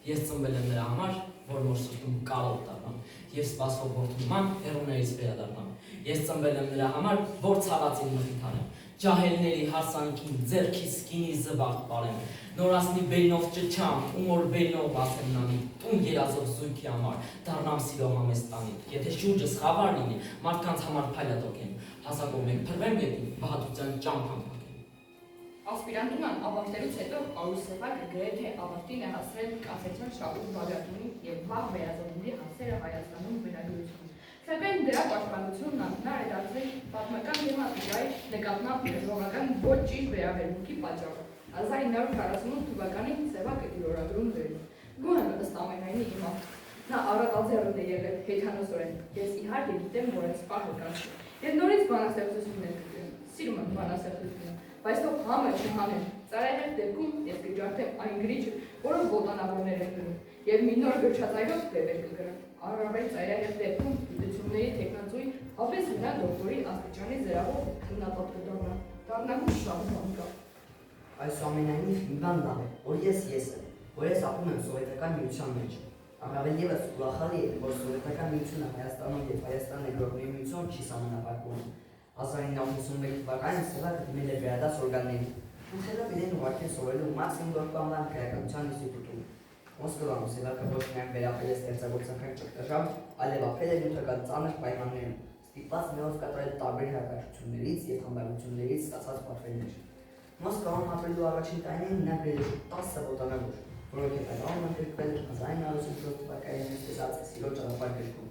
Ես ծնվել եմ նրա համար, որ նոր սրտում կարող դառնամ և սպասվող որդուման հեռուներից վերադառնամ։ Ես ծնվել եմ նրա համար, որ ցավացին մխիթարեմ, ջահելների հարսանիքին ձեռքիս կինի զվարթ պարեմ, նորացնի բերնով ճչամ, ու մոր բերնով ասեմ նամի, տուն երազով զույգի համար, դառնամ սիրո համեստանիք, եթե շուրջս խավար լինի, մարդկանց համար փայլատոկեմ, հասակով մեկ փրվեմ գետին, վհատության ճամփան փակեմ։ Ասպիրանտուրան ավարտելուց հետո Արուս Սևակը գրեթե ավարտին է հասցրել կասեցման Շահուր Բագրատունի և վաղ վերածննդի հասցերը Հայաստանում բնագրություն։ Սակայն դրա պաշտպանությունն անդնար է դարձել պատմական թեմատիկայի նկատմամբ մերժողական ոչ ճիշտ վերաբերմունքի պատճառով։ 1948 թվականին Սևակը իր օրագրում գրել է. «Գոհ եմ ըստ ամենայնի իմաստ։ Նա առատաձեռն է եղել հեթանոսորեն, ես իհարկե գիտեմ, որ այս պահը կասի։ Եվ նորից բանաստեղծություններ գրում, սիրում եմ բանաստեղծությունը, բայց թող համը չհանեն։ Ծայրահեղ դեպքում ես կջարդեմ այն գրիչը, որով ոտանավորներ են գրում, և մի նոր գրչածայրով վեպեր կգրեմ։ Առավել ծայրահեղ դեպքում գիտությունների թեկնածուի հապես նա դոկտորի աստիճանի զրահով քննադատ կդառնա, դառնալու շատ բան կա։ Այսուամենայնիվ մի բան լավ է, որ ես եմ, որ ես ապրում եմ սովետական միության մեջ։ Առավել ևս ուրախալի է, որ սովետական միությունը Հայաստանում և Հայաստանը գրողների միություն չի սահմանափակվում։ 1951 թվականին Սևակը դիմել է վերադաս օրգաններին։ Ընթերով իրեն ուղարկել սովորելու Մաքսիմ Գորկի քրեական ինստիտուտում։ Մոսկվայում Սևակը ոչ միայն վերապրել է ստեղծագործական ճգնաժամ, այլև ապրել է նյութական ծանր պայմաններում, ստիպված նրանով կատարել տարբեր հակակշռություններից և խմբագրություններից ստացած պատվերներ։ Մոսկվայում ապրելու առաջին տարիներին նա գրել է 10 ոտանավոր, որոնք հետագայում ընդգրկվել են 1984 թվականին ստեղծած Սիրո ճանապարհ գրքում։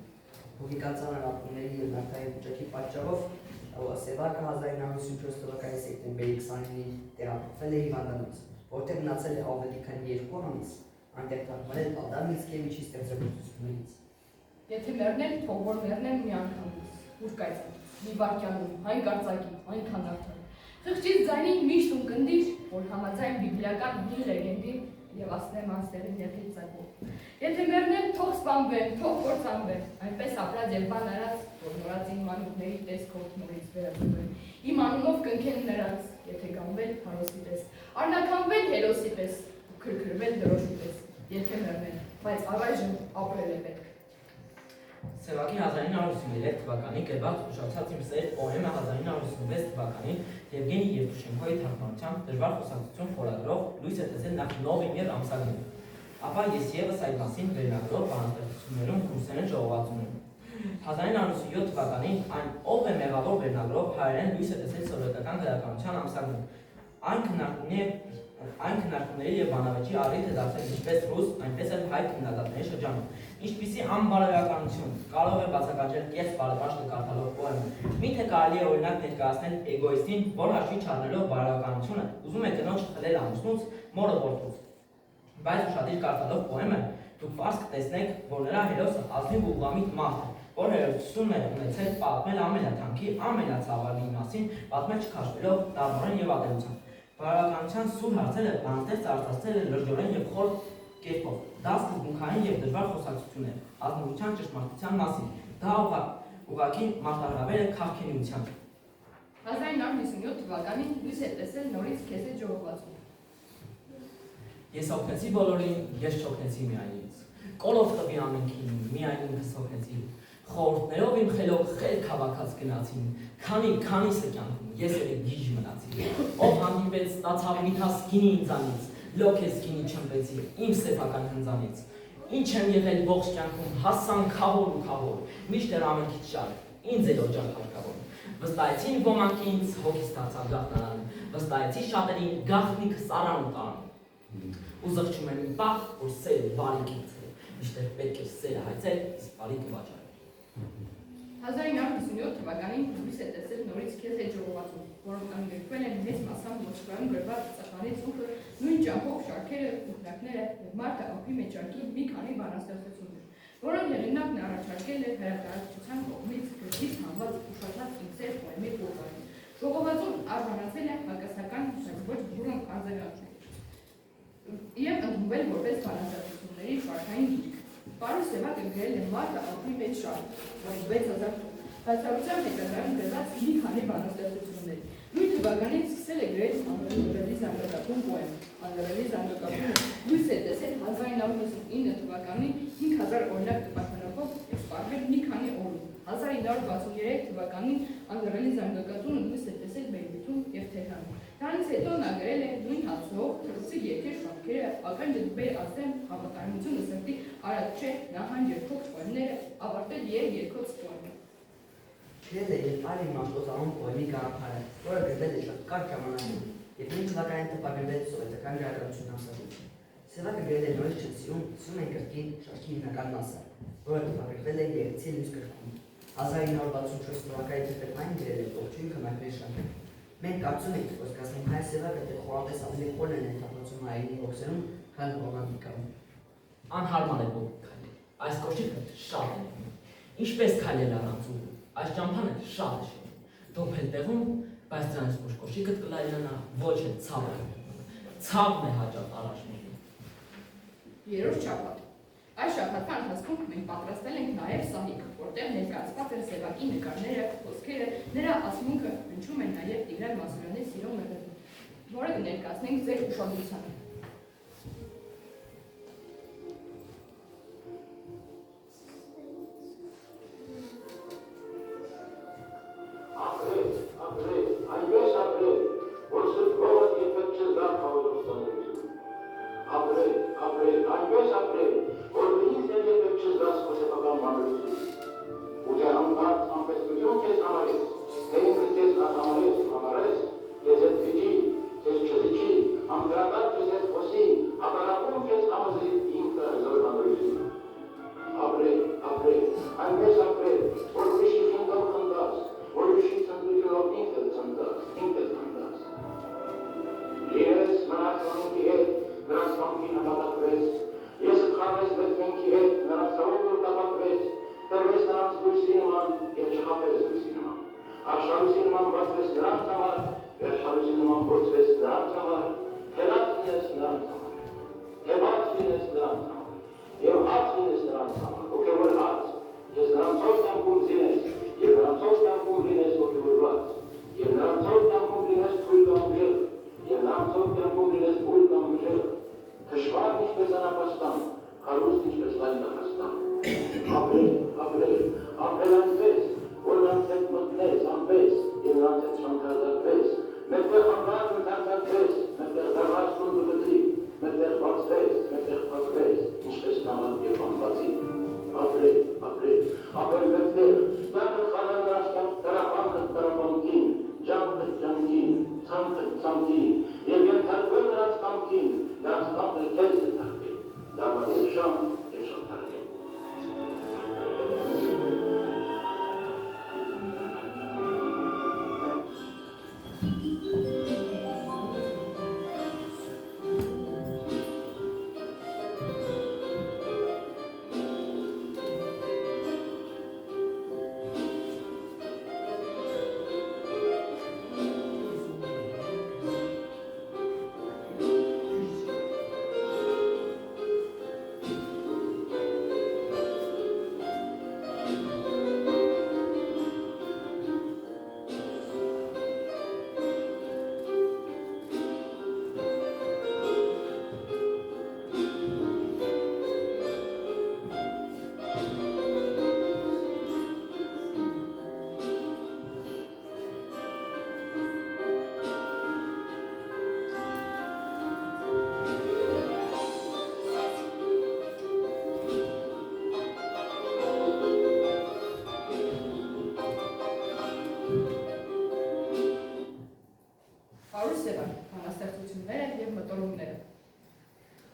Հոգեկան ծանր ապրումների և նավթային վիճակի պատճառով Սևակը 1954 թվականի սեպտեմբերի 29-ին տեղափոխվել է հիվանդանոց, որտեղ մնացել է ավելի քան 2 ամիս, այնտեղ թարգմանել Ադամ Միցկևիչի ստեղծագործություններից։ Եթե մեռնել, թող որ մեռնեն մի անգամից, ուր կայծակից, մի վայրկյանում, այն կարծակի, այնքան արդար։ Խղճից ձայնին միշտ ունկնդիր, որ համաձայն բիբլիական մի լեգենդի և ասնեմ անստեղի ներքից ծագող։ Եթե մեռնել, թող սպանվեն, թող կործանվեն, այնպես ապրած և բան արած, որ նորածին մանուկների տեսքով նորից վերածվեն։ Իմ անունով կնքեն նրանց, եթե կանվել Հարոսի պես, առնականվել Հերոսի պես, ու քրքրվել դրոշի պես, եթե մեռնել, բայց առայժմ ապրել է պետք։ Սևակի 1953 թվականի գրված ուշացած իմ սեր պոեմը 1956 թվականին Եվգենի Եվտուշենկոյի թարգմանությամբ դժվար խոսակցություն խորագրով լույս է տեսել նախ նովեմբեր ամսագրում, ապա ես ևս այդ մասին վերնագրով բանաստեղծություններում ռուսերեն ժողովածում եմ։ 1957 թվականին այն ով է մեղավոր վերնագրով հայերեն լույս է տեսել սովետական գրականության ամսագրում։ Այն քննարկումների և բանավեճի առիթ է դարձել ինչպես ռուս, այնպես էլ հայ քննադատների շրջանում։ Ինչպիսի անբարոյականություն կարող է բացակայել կեղծ բարեպաշտը կարդալով պոեմը։ Միթե կարելի է օրինակ ներկայացնել էգոիստին, որ հաշվի չառնելով բարոյականությունը, ուզում է կնոջ խլել ամուսնուց, մորը որդուց։ Բայց ուշադիր կարդալով պոեմը, դուք պարզ կտեսնեք, որ նրա հերոսը ազնիվ ու ուղղամիտ մարդ է, որ հերոսություն է ունեցել պատմել ամենաթանկի, ամենացավալի մասին, պատմել չքաշվելով դառնորեն և ատելությամբ։ Բարոյականության սուր հարցերը բանաստեղծը արտացել է լրջորեն և խոր կերպով։ Դա սկզբունքային և դժվար խոսակցություն է ազնվության ճշմարտության մասին։ Դա ուղղակի մարտահրավեր է քաղաքենիության։ 1957 թվականին լույս է տեսել նորից քեզ հետ ժողովածում։ Ես օգնեցի բոլորին, ես չօգնեցի միայն ինձ։ Կոլով տվի ամենքին, միայն ինքս օգնեցի։ Խորհուրդներով իմ խելոք խելք հավաքած գնացին, քանիսը կյանքում ես էլի գիժ մնացի, ով հանդիպեց ստացավ միթաս գինի ինձանից, լոքես գինի չմվեցի իմ սեփական հնձանից, ինչ եմ եղել ողջ կյանքում հասան քավոր ու քավոր, միշտեր ամենքից շատ, ինձ էլ օջախ հարկավոր, վստահեցին ոմանք ինձ հոգիս դարձավ գաղտնարան, վստահեցի շատերին գաղտնիքը սարան ու տարան, ու զղջում եմ իմ պահ, որ սեր ու բարիք ինձ է, միշտեր պետք է սերը հայցել, իսկ բարիքը վաճառել։ 1957 թվականին լույս է տեսել նորից քեզ հետ ժողովածուն, որոնք ընդգրկվել են մեծ մասամբ ոչխարում գրված ծխանի ծուխը, նույն ճամփով շարքերը, ուղնակները և մարդը ափի մեջարկի մի քանի բանաստեղծություններ, որոնք հեղինակն առաջարկել է հրատարակչության կողմից գրքից հանված ուշադրած ինքսեր պոեմի փոխարեն։ Ժողովածուն արժանացել է հակասական ոչ բուրըն արձագանքներ և ընդունվել որպես բանաստեղծությունների շարքային գիրք։ Պարոն Սևակը գրել է մարդը ափի մեջ շարք, որի 6000 տող, բացառությամբ հետագայում գրված մի քանի բանաստեղծությունների։ Նույն թվականին սկսել է գրել Անվերելի զանգակատուն պոեմ։ Անվերելի զանգակատունը լույս է տեսել 1999 թվականին 5000 օրինակ տպաքանակով և սպառվել մի քանի օրում։ 1963 թվականին Անվերելի զանգակատունը լույս է տեսել Բեյրութում և Թեհրանում։ Դրանից հետո նա գրել է նույն հանձնող թռուցիկ երկեր շարքերը, ականջը դբեր ասեմ, հավատարմությունը սրտի արած չէ, նահան երկոց պոեմները, ավարտել երկոց պոեմը։ Գրել է և այլ իմաստով անուն պոեմի գաղափարը, որը գրվել է շատ կարճ ժամանակում, և նույն թվականին տպագրվել սովետական գրականություն ամսագրում։ Սևակը գրել է նորից չեմ սիրում են կրկին շարքի հիմնական մասը, որը տպագրվել է Երգցի լույս գրքում։ 1964 թվականի թվականին գրել է ողջույն քննարկների շարքը։ Մենք կարծում ենք, որ զգացում հայ Սևակը դե խորհրդես ավելի խորն է ներկայացնում հայինի հոգսերում, քան ռոմանտիկայում։ Անհարմար է ողջ քայլել, այս կոշիկը շատ է, ինչպես քայլել առանց ու այս ճամփանը շատ է շփում, դոփել տեղում, բայց դրանից ոչ կոշիկը կլայնանա, ոչ էլ ցավը, ցավն է հաճախ առաջ մեկնում։ Երրորդ շաբաթ։ Այս շաբաթվա ընթացքում մենք պատրաստել ենք նաև սահիկ, որտեղ ներկայացված են Սևակի նկարները, խոսքերը, նրա ասմունքը հնչում են նաև Տիգրան Մասուրյանի սիրո մեղեդին, որը կներկայացնենք ձեր ուշադրությանը։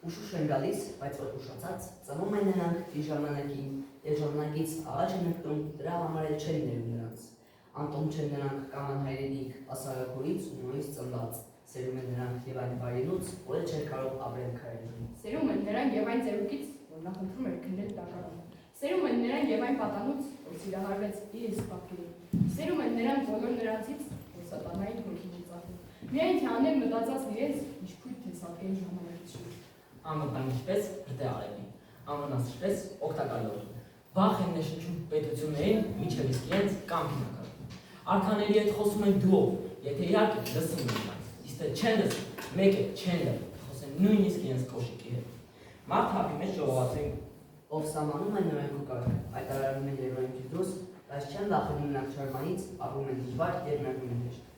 Ուշուշ են գալիս, բայց որ ուշացած, ծնվում են նրանք իր ժամանակին, եւ ժամանակից առաջ են ընկնում, դրա համար էլ չեն ներում նրանց։ Անտոն չեն նրանք կամ անհայրենիք, ասարակորից ու նորից ծնված, սերում են նրանք եւ այն բարինուց, որ էլ չէր կարող ապրել քարերում։ Սերում են նրանք եւ այն ծերուկից, որ նախընտրում էր քննել տակառում։ Սերում են նրանք եւ այն պատանուց, որ սիրահարվեց իր իսկ պատկերին։ Սերում են նրանք բոլոր նրանցից, որ սատանային հոգին ծաղրում։ Միայն թե անել մտածած իրենց, ինչքույր թե սատկեն ժամանակից շուտ։ Անվտանգիչպես հրտե արևի, անվնասրպես օգտակալություն։ Վախ են նշնչում պետություններին, միջև իսկ իրենց կամքին ակարում։ Արքաների հետ խոսում են դուով, եթե իհարկե լսում են նրանց, իսկ թե չեն լսում, մեկ է չեն լսում, խոսեն նույնիսկ իրենց կոշիկի հետ։ Մարդ հապի մեջ ժողովածին, Ով սահմանում են նորեն ու կարգ, հայտարարում են երևույթի դուրս, բայց չեն վախենում նրանք շարմանից, ապրում են դժվար եւ մերվում են հեշտ։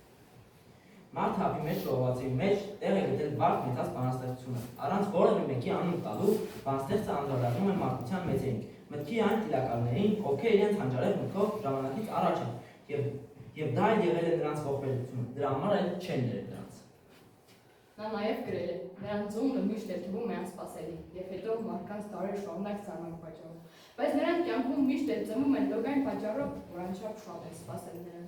Մարդ հապի մեջ ժողովածի մեջ տեղ է գտել բարդ մեծած բանաստեղծությունը, առանց որևէ մեկի անուն տալու բանաստեղծը անդրադառնում է մարդկության մեծերին, մտքի այն տիրակալներին, ովքեր իրենց հանճարեղ մտքով ժամանակից առաջ են, եւ դա եղել է նրանց ողբերգությունը, դրա համար էլ չեն ներել նրանց։ Նա նաև գրել է. նրանց ծնունդը միշտ է թվում է անսպասելի, եւ հետո մարդկանց տարեր շարունակ զարմանք պատճառով։ Բայց նրանց կյանքում միշտ է ծնվում են լոգային պատճառով, որ անչափ շատ են սպասել նրան։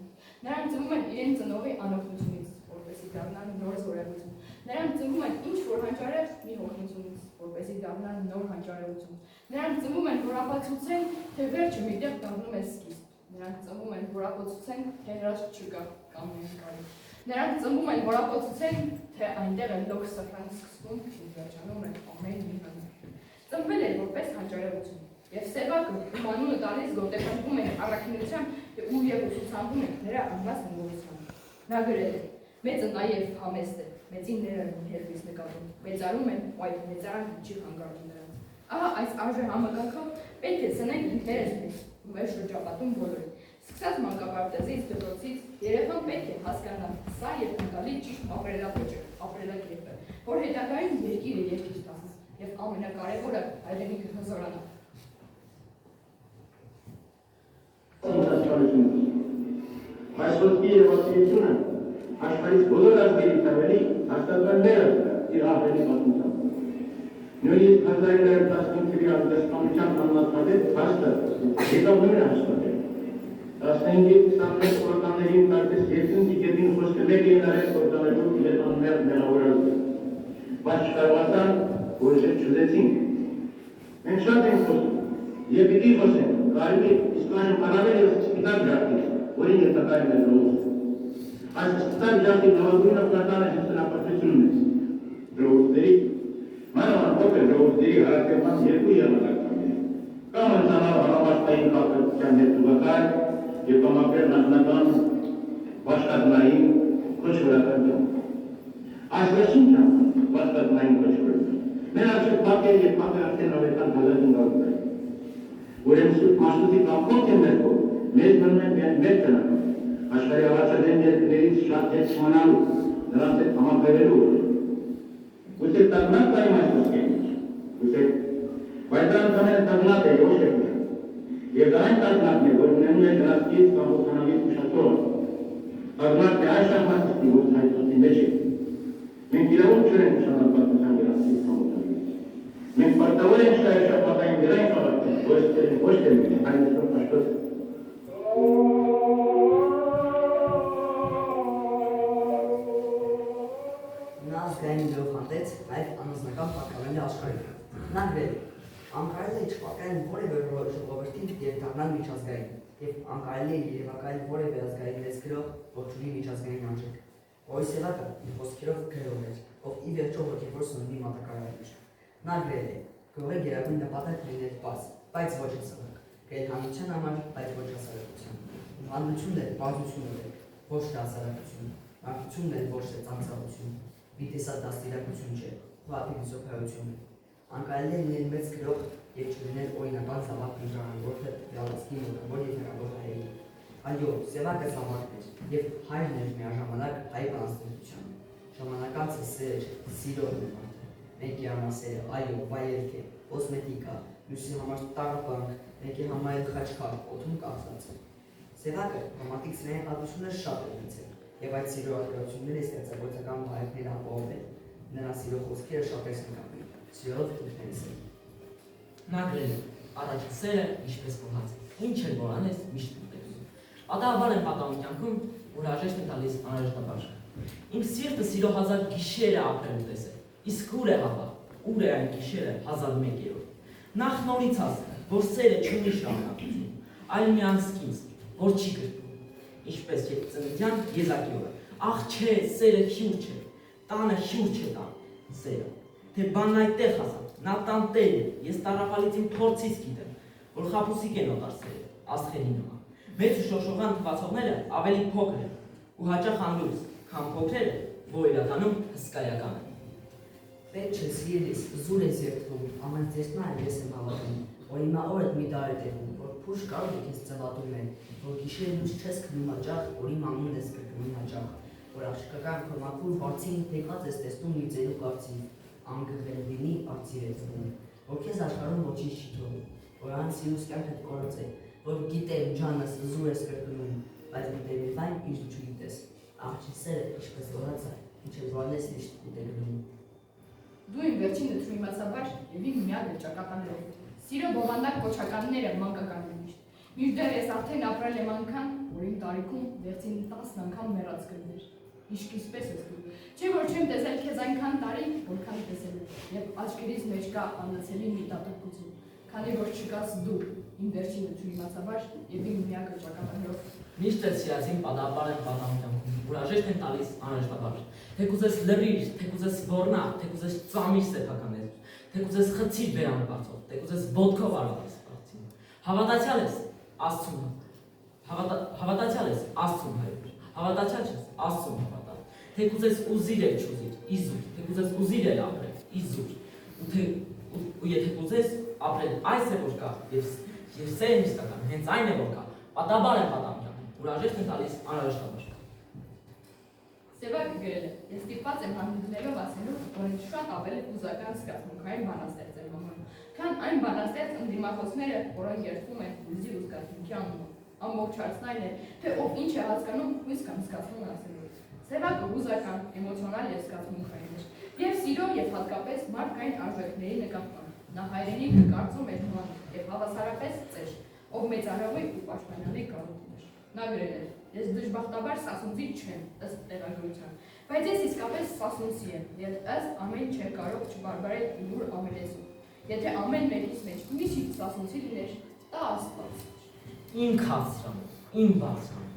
Նրանք ծնվում են իրենց ծնողի անօգնությունից, որպեսզի դառնան նոր զորեղություն։ Նրանք ծնվում են ինչ որ հանճարեղ մի հոգնությունից, որպեսզի դառնան նոր հանճարեղություն։ Նրանք ծնվում են, որ ապացուցեն, թե վերջը միտեղ դառնում է սկիզբ։ Նրանք ծնվում են, որ ապացուցեն, թե հրաշք չկա կամ ներկայ։ Նրանք ծնվում են, որ ապացուցեն, թե այնտեղ է լոկ սրտան սկսվում, ինչ վերջանում է ամեն մի բան։ Ծնվել է որպես հանճարեղություն, եւ Սևակը ում անունը տալիս գոտեխմբում է առաքինությամբ եւ ուսուցանվում է նրա անվաս հնորությամբ։ Նա գրել է. մեծը նաեւ համեստ է, մեծին ներառում երկրից նկատում, մեծարում են, ու այդ մեծարանքը չի խանգարում նրանց։ Ահա այս արժե համակարգով պետք է սնենք ինքներս մեզ, ու մեր շրջապատում բոլորին։ Սկսած մանկապարտեզից, դպրոցից, երեխան պետք է հասկանա սա եւ ընկալի ճիշտ ապրելակերպը, որ հետագայում երկիրը երկիր դառնա եւ ամենակարևորը հայրենիքը հզորանա։ Այս ոտքի երևացիությունը աշխարհից բոլոր ազգերի թվերի հաստատվելները իր ահռելի պատմությամբ։ Նույնիսկ 1915 թվականի ազգասպանության համապատասխան փաստը եկավ նույն հաստատել։ 15-21 թվականներին տարբեր երկնքի գետին խոսքը մեկ էին արել կործանելու իրենց անմեղ մեղավորը։ Բայց չկարողացան, որ չուզեցին։ Մենք շատ ենք խոսում, եւ պիտի խոսենք, կարելի իսկ այժմ առավել ևս սպիտակ ջարդի, որին հետագայում է ժողովուրդը։ Այս սպիտակ ջարդի լավագույն օգնական է հսկողությունն է։ Ժողովուրդների, մանավանդ փոքր ժողովուրդների հարաբերման երկու եղանակներ։ Կամ անցանալ համապատասխանային կապակցության հետուղական եւ կամակեր նախնական բաշկատնային քոչվորական կյանք։ Այս վերջինը բաշկատնային քոչվորը նրանց պատկեր եւ պատերազմական հավերական հազարին գալու Ուրեմն սուրբ Մաշտոցի կամքով թե մերքով մեզ մնում են մեր ճանապարհ։ Աշխարհի առաջադեմ երկրներից շատ հետ չմնալու, նրանց հետ համակերպելու։ Գուցե տագնապ կային այս խոսքերից, գուցե, բայց դա ընդհանրապես տագնապ է, ոչ թե կուշ։ Եվ դա այն տագնապն է, որ ունենում է դրաստից կամ օգնանալից ուշացողը։ Տագնապն է այս շահմատիստի, որ հայտնի մեջ է։ Մենք իրավունք չունենք ուշանալ պատմության դրաստից կամ օգնանալից։ Մենք պարտավոր ենք շահի շահմատային դրային քաղաքը, ոչ թե հայտնի Մաշտոցը։ Նա ազգային իրով հանդեց նաև անձնական պարտավորների աշխարհին։ Նա գրել է. անկարելի է չպատկել որևէ ժողովրդին եւ դառնալ միջազգային, եւ անկարելի է երևակայել որևէ ազգային մեծ գրող, որ չունի միջազգային արժեք։ Օյսելակը իր խոսքերով գրող էր, ով ի վերջո հոգևոր սննդի մատակարար էր։ Նա գրել է. գրողի գերագույն նպատակը լինել պարզ, բայց ոչ հասարակ, գերհանության համար, բայց ոչ հասարակության։ Հանդությունն է բազմությունն է, ոչ թե հասարակություն, մարդությունն է ոչ թե ծանծաղություն, մի տեսակ դաստիարակություն չէ, ուղղակի փիլիսոփայություն է։ Անկարելի է լինել մեծ գրող եւ չլինել օրինական զավակ նժանավոր լավացքի մոտավոր եւ հեռավոր հայերի։ Այո, Սևակը զավակն էր եւ հայրն էր միաժամանակ հայ բանաստեղծության։ Ժամանակացը սեր, սիրո նման։ Մեկի համար սերը, այո, վայելք է, կոսմետիկա, մյուսի համար տարբանք, մեկի համար էլ խաչքար, օդում կախված։ Սևակը ռոմանտիկների պատմությունները շատ է ունեցել եւ այդ սիրո արտադրությունները ստեղծագործական վայելքները ապահովել։ Նրա սիրո խոսքերը շատերս են կապել։ Սիրով ինքներս է։ Նա գրել է. առաջին սերը ինչպես կոհած, ինչ էլ որ անես միշտ ուտես։ Պատահաբար եմ պատահում կյանքում, որ հրաժեշտ են տալիս անհրաժեշտաբար։ Իմ սիրտը սիրո հազար գիշերը ապրել ու տեսել, իսկ ուր է հավա, ուր է այն գիշերը 1001-րդ։ Նախ նորից ասել, որ սերը չունի շարունակություն, այլ մի անցքինց, որ չի գրկում, ինչպես երբ ծննդյան եզակի օրը։ Ախ չէ, սերը հյուր չէ, տանը հյուր չէ տան, սերը, թե բանն այդտեղ հասավ, նա տան տեր է, ես տառապալից իմ փորձից գիտեմ, որ խաբուսիկ են օտար սերը, աստղերի նման։ Մեծ ու շոշողան թվացողները ավելի փոքր են ու հաճախ անլույս, քան փոքրերը, որ իրականում հսկայական են։ Պետք չէ սիրելիս, զուր ես երդվում, ամեն տեսնա եմ ես եմ հավատում, որ հիմա օրդ մի դար է տևում, որ փուշ կարող է քեզ ծվատում է, որ գիշերը լույս չես քնում հաճախ, որ իմ անուն ես կրկնում հաճախ, որ աղջկական քո մաքուր վարձին թեկած ես տեսնում մի ձերու կարծիվ, անգղել լինի արծիվ է թվում, որ քեզ աշխարհում ոչինչ չի թողում, որ այն սիրուս կյանքդ կորած է, որ գիտեմ ջանս զուր ես կրկնում, բայց գիտեմ եւ այն ինչ դու չգիտես, աղջի սերը ինչպես որած է, ինչ էլ վարնես միշտ կուտեգնում։ Դու իմ վերջին նշում իմացաբար եւ իմ միակ ճակատաններով։ Սիրո բովանդակ կոչականները մանկական են միշտ։ Մինչդեռ ես արդեն ապրել եմ այնքան, որ իմ տարիքում վերցին 10 անգամ մեռած կլներ։ Ինչքիսպես ես դու։ Չէ՞ որ չեմ տեսել քեզ այնքան տարի, որքան տեսել եմ, եւ աչքերից մեջ կա անացելի մի տատուկություն, քանի որ չկաս դու, իմ վերջին նշում իմացաբար եւ իմ միակ ճակատաններով։ Միշտ էլ սիրածին պատահաբար են պատահում կյանքում, որ հրաժեշտ են տալիս անհրաժեշտաբար։ Թեկուզ ես լրիր, թեկուզ ես ոռնա, թեկուզ ես ծամիր սեփական ես, թեկուզ ես խցիր վերանպացող, թեկուզ ես ոտքով արված սպասին։ Հավատացյալ ես Աստծուն, հավատացյալ ես Աստծուն հայր, հավատացյալ ես Աստծուն հավատալ։ Թեկուզ ես ուզիր էլ չուզիր, իզուր, թեկուզ ես ուզիր էլ ապրել, իզուր։ Ու եթե կուզես ապրել այս է որ կա, եւ սերն իսկական, հենց այն է որ կա, պատահաբար են պատահում կյանքում, որ հրաժեշտ են տալիս անհրաժեշտաբար։ Սևակը գրել է. ես ստիպված եմ հանդիպներով ասելու, որ ինձ շատ ավելի հուզական զգացմունքային բանաստեղծ եմ համարում, քան այն բանաստեղծ ընդդիմախոսները, որոնք երդվում են հույզի ու զգացմունքի անունով։ Ամբողջ հարցն այն է, թե ով ինչ է հասկանում հույզ կամ զգացմունք ասելու։ Սևակը հուզական, էմոցիոնալ եւ զգացմունքային է, եւ սիրո եւ հատկապես մարդկային արժեքների նկատմամբ։ Նա հայրենիքը կարծում էր նման եւ հավասարապես ծեր, ով մեծարավի ու պաշտպանելի կարողություն էր։ Նա գրել է. ես դժբախտաբար սասունցի չեմ, ըստ տեղագրության, բայց ես իսկապես սասունցի եմ, եւ ըստ ամեն չեմ կարող չբարբարել իմ ամենեսու։ Եթե ամեն մեկից մեջ ուրիշի սասունցի լիներ, դա Աստված։ Իմ քաղցրան, իմ բարձրան,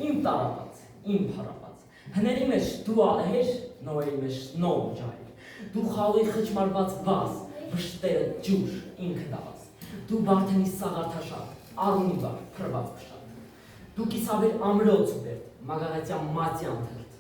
իմ տարապած, իմ փառապած, հների մեջ դու ալեհեր, նորերի մեջ նոր ջայր, դու խաղի խճմարված բազ, վշտերը ջուր, ինքը դավազ, դու բարդենի սաղարթաշատ, արունի բար, փրված փշատ, դու կիսավեր ամրոց ու բերդ, մագաղացյան մատյան թերդ,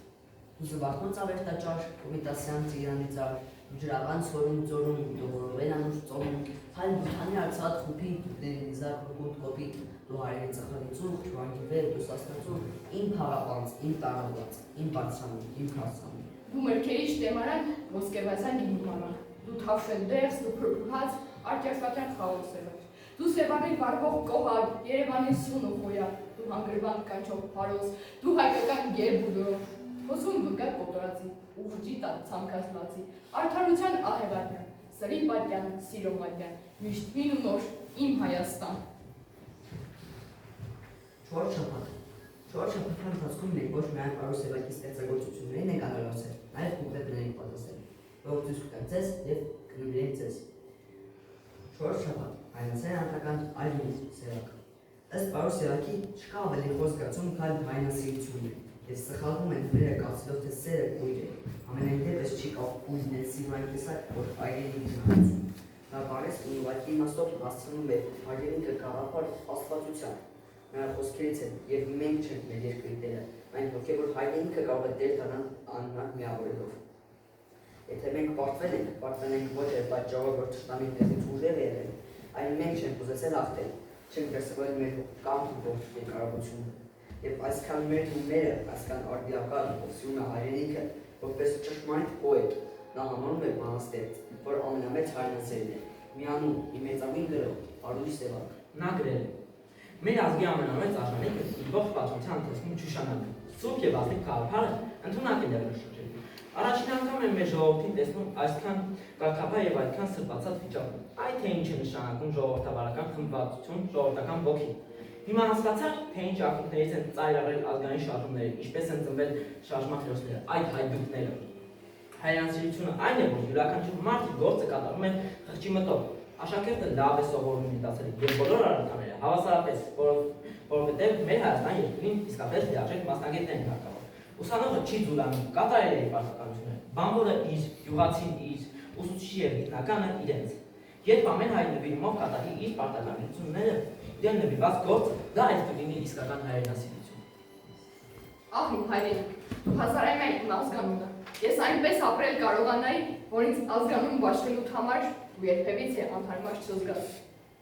դու զվարթոց ավերտաճար, կոմիտասյան ծիրանի ծար, ջրավան սորում ծորում, դողորովեն անուշ ծոնում, հայլ բութանի արցատ խուպի, դուքների նիզար կուրկուտ կոպի, դու հարերի ծխրի ծուխ, չվանքի վեր, դու սասնացում, իմ փաղապանց, իմ տարավված, իմ բարձրանում, իմ քարսանում։ Դու մրգերի շտեմարան, ոսկեվացան գինումանան, դու թավշել դեղս, դու փրփրած, արտյաշվատյան խաղող սևաչ, դու սևանի վարվող կողար, Երևանի սուն ու խոյա, դու հանգրվան կանչող փարոս, դու հայկական գերբ ու դորով, հոսում վգատ կոտորացի, ուղջի ցամքասլացի, արդարության ահևատյան, սրի պատյան, սիրո մատյան, միշտ հին ու նոր, իմ Հայաստան։ Չորս շաբաթի ընթացքում մենք ոչ միայն Պարոս Սևակի ստեղծագործություններին ենք անդրադարձել, նաև կոնկրետ ենք պատասել, որ ցույց կտանցես եւ կնվիրենք ձեզ։ Չորս շաբաթ հայնասեր անհատական այլուր Սևակ։ Ըստ Պարոս Սևակի չկա ավելի խոր զգացում, քան հայնասիրությունը, եւ սխալվում են վերը կարծելով թե սերը կույր է, ամենայն դեպս չի կարող կույր լինել սիրո այնպեսակ, որ այրենիք չհանձում։ Նա բարես ու ուղղակի իմաստով հասցնում է հայրենիքը գաղափար աստվածության։ Նրա խոսքերից են, եւ մենք չենք մեր երկրի տերը, այն հոգեւոր հայրենիքը կարող է դեր դառնալ անհնար միավորելով։ Եթե մենք պարտվել ենք ոչ էլ պատճառով, որ թշնամիներից ուժեղ եղել, այլ մենք չենք ուզեցել հաղթել, չենք դրսևորել մեր կամքի ողջ երկարողությունը։ Եվ այսքան մեր ու մերը, այսքան արդիական, ով սիրում է հայրենիքը, որպես ճշմարիտ պոետ, նա համարում է բանաստեղծ, որ ամենամեծ հայրենասերն է, միանում իր մեծագույն գրող, Պարոս Սևակ։ Նա գրել է. մեր ազգի ամենամեծ արժանիքը իր ողջ պատմության ընթացքում չուշանալու, Սուրբ եւ ազնիվ գաղափարը ընդունակ է դեռ շրջել։ Առաջին անգամ եմ մեր ժողովրդին տեսնում այսքան կարգապահ եւ այդքան սրբացած վիճակում։ Այդ թե ինչ է նշանակում ժողովրդավարական խմբվածություն, ժողովրդական ոգի։ Հիմա հասկացա, թե ինչ ակունքներից են ծայրահեղել ազգային շարժումները, ինչպես են ծնվել շարժման հերոսները, այդ հայդուկները։ Հայրենասիրությունը այն է, որ յուրաքանչյուր մարդի գործը կատարում է խղճի մտով։ Աշակերտը լավ է սովորում իր դասերը եւ բոլոր առարկաները հավասարապես, որովհետեւ մեր Հայաստան երկրին իսկապես լիարժեք մասնագետներ են հարկավոր։ Ուսանողը չի զուլանում, կատարել է իր պարտականությունը, բանվորը իր, յուղացին իր, ուսուցիչի եւ գիտնականը իրենց։ Երբ ամեն հայ նվիրումով կատարի իր պարտականությունները, իրեն նվիրված գործը, դա այդ կլինի իսկական հայրենասիրություն։ Ահ իմ հայրենիք, դու հազարեմ է իմ ազգանունը։ Ես այնպես ապրել կարողանայի, որ ինձ ազգանուն բաշխելուց համար դու երբևիցե անհարմար չզգաս։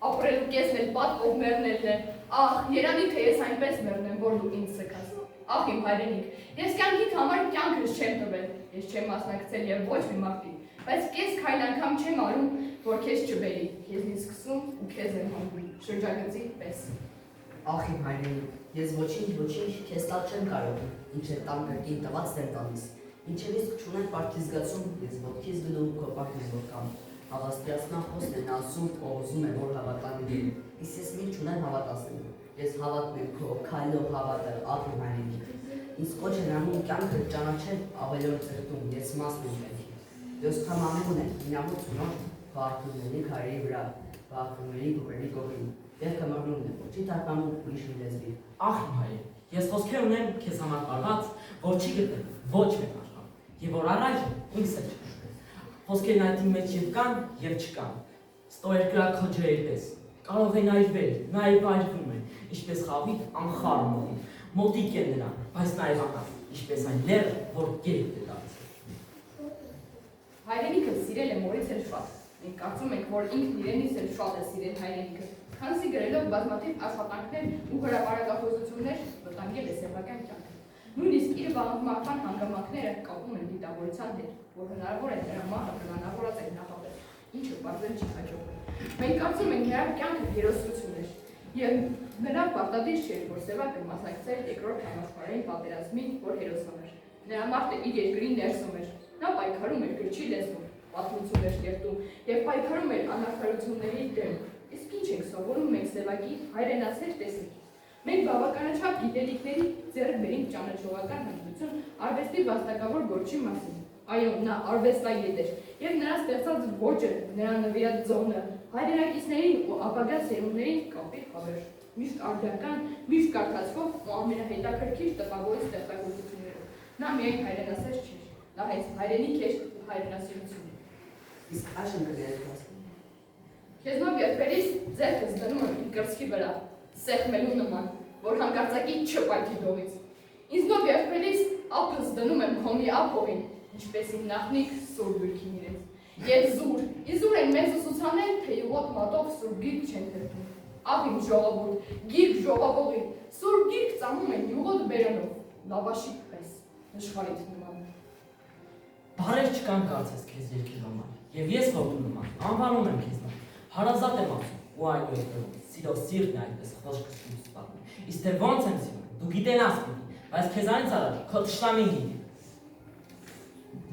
Ապրելու կեսն էլ պատվով մեռնելն է։ Ահ, երանի թե ես այնպես մեռնեմ, որ դու ինձ զգաս։ Ահ իմ հայրենիք, ես կյանքիդ համար կյանքս չեմ տվել, ես չեմ մասնակցել եւ ոչ մի մարտի, բայց կես քայլ անգամ չեմ արում, որ քեզ չբերի, քեզնից սկսում ու քեզ եմ հանգում, շրջագծի պես։ Ախ իմ հայրենիք, ես ոչինչ քեզ տալ չեմ կարող, ինչ է տան կրկին տված դեմ տալիս։ Ինչև իսկ չունեմ պարտքի զգացում, ես ոտքից գնում, քո պարտքից ոտքամ։ Հավաստիացնա խոսն են ասում, ով ուզում է, որ հավատալի լինի, իսկ ես մի չունեմ հավատացնելու։ Ես հավատն եմ քո, քայլով հավատը, ախ իմ հայրենիք։ Ինձ կոչ են անում կյանքը ճանաչել ավելորդ ծրտում, ես մասն եմ կյանքի։ Ես համամուն եմ, ինամուց նոր խաղարկումների քարերի վրա, խաղարկումների գողերի գողին, երգը մռնում է, որ չի թարգմանում ուրիշ մի լեզվի։ Ախ իմ հայրենիք, ես խոսքեր ունեմ քեզ համար կարված, որ չի գտել ոչ մեկ աշխարհ, եւ որ առայժմ ինքս էլ չշուշտես։ Խոսքերն այդ իմ մեջ եւ կան եւ չկան։ Ստոերկրակոջերի պես կարող են այրվել, նաեւ այրվում են, ինչպես խավիտ անխառ մոդի։ Մոտիկ է նրան, բայց նաեւ անհատ, ինչպես այն լեռը, որ գերտ է դարձել։ Հայրենիքը սիրել է մորից էլ շատ։ Մենք կարծում ենք, որ ինքն իրենից էլ շատ է սիրել հայրենիքը, քանզի գրելով բազմաթիվ աշխատանքներ ու հրապարակախոսություններ վտանգել է սեփական կյանքը։ Նույնիսկ իր վանքման հանգամանքները կապում են դիտավորության հետ, որ հնարավոր է նրա մահը պլանավորած է նախապես, ինչը բարձր չի հաջողվել։ Մենք կարծում ենք նրա կյանքը հերոսություն էր, եւ նրա պարտադիր չէր, որ Սևակը մասնակցեր երկրորդ համաշխարհային պատերազմին, որ հերոսում էր։ Նրա մարտը իր երկրի ներսում էր։ Նա պայքարում էր գրչի լեզվում, պատմություն էր կերտում եւ պայքարում էր անարդարությունների դեմ։ Իսկ ինչ ենք սովորում մենք Սևակի հայրենասեր տեսիք։ Մենք բավականաչափ գիտելիքների ձեռք բերենք ճանաչողական հմտություն արվեստի վաստակավոր գործի մասին։ Այո, նա արվեստագետ էր եւ նրա ստեղծած ոճը, նրա նվիրած ձոնը հայրենակիցներին ու ապագա սերունդներին կապի հավեր։ Միշտ արդյական, միշտ կարդացվող ու ամենահետաքրքիր տպավորիչ ստեղծագործություններով։ Նա միայն հայրենասեր չէր, նա հենց հայրենիք էր ու հայրենասիրություն։ Իսկ այժմ կներկայացնեմ։ Քեզնով երբերից ձեռքս դնում եմ իմ կրծքի վրա, սեղմելու նման, որ հանկարծակի չպայթի դողից։ Ինձնով երբերից ափս դնում եմ քոնի ափողին, ինչպես իմ նախնիկ սուրբ գրքին իրենց։ Իզուր են մեզ ուսուցանել, թե յուղոտ մատով սուրբ գիրք չեն թերթում։ Ահ իմ ժողովուրդ, գիրք ժողովողի, սուրբ գիրք ծամում են յուղոտ բերանով, լավաշի պես, նշխարիտ նման։ Բարեր չկան կարծես քեզ երկիր համար, եւ ես որդու նման, անվանում եմ քեզ նման, հարազատ եմ ասում, ու այն երկրում, սիրով սիրտն է այդպես խոշկս ինձ պատմում, իսկ թե ոնց եմ սիրում, դու գիտենաս պիտի, բայց քեզանից առաջ քո թշնամին գիտի։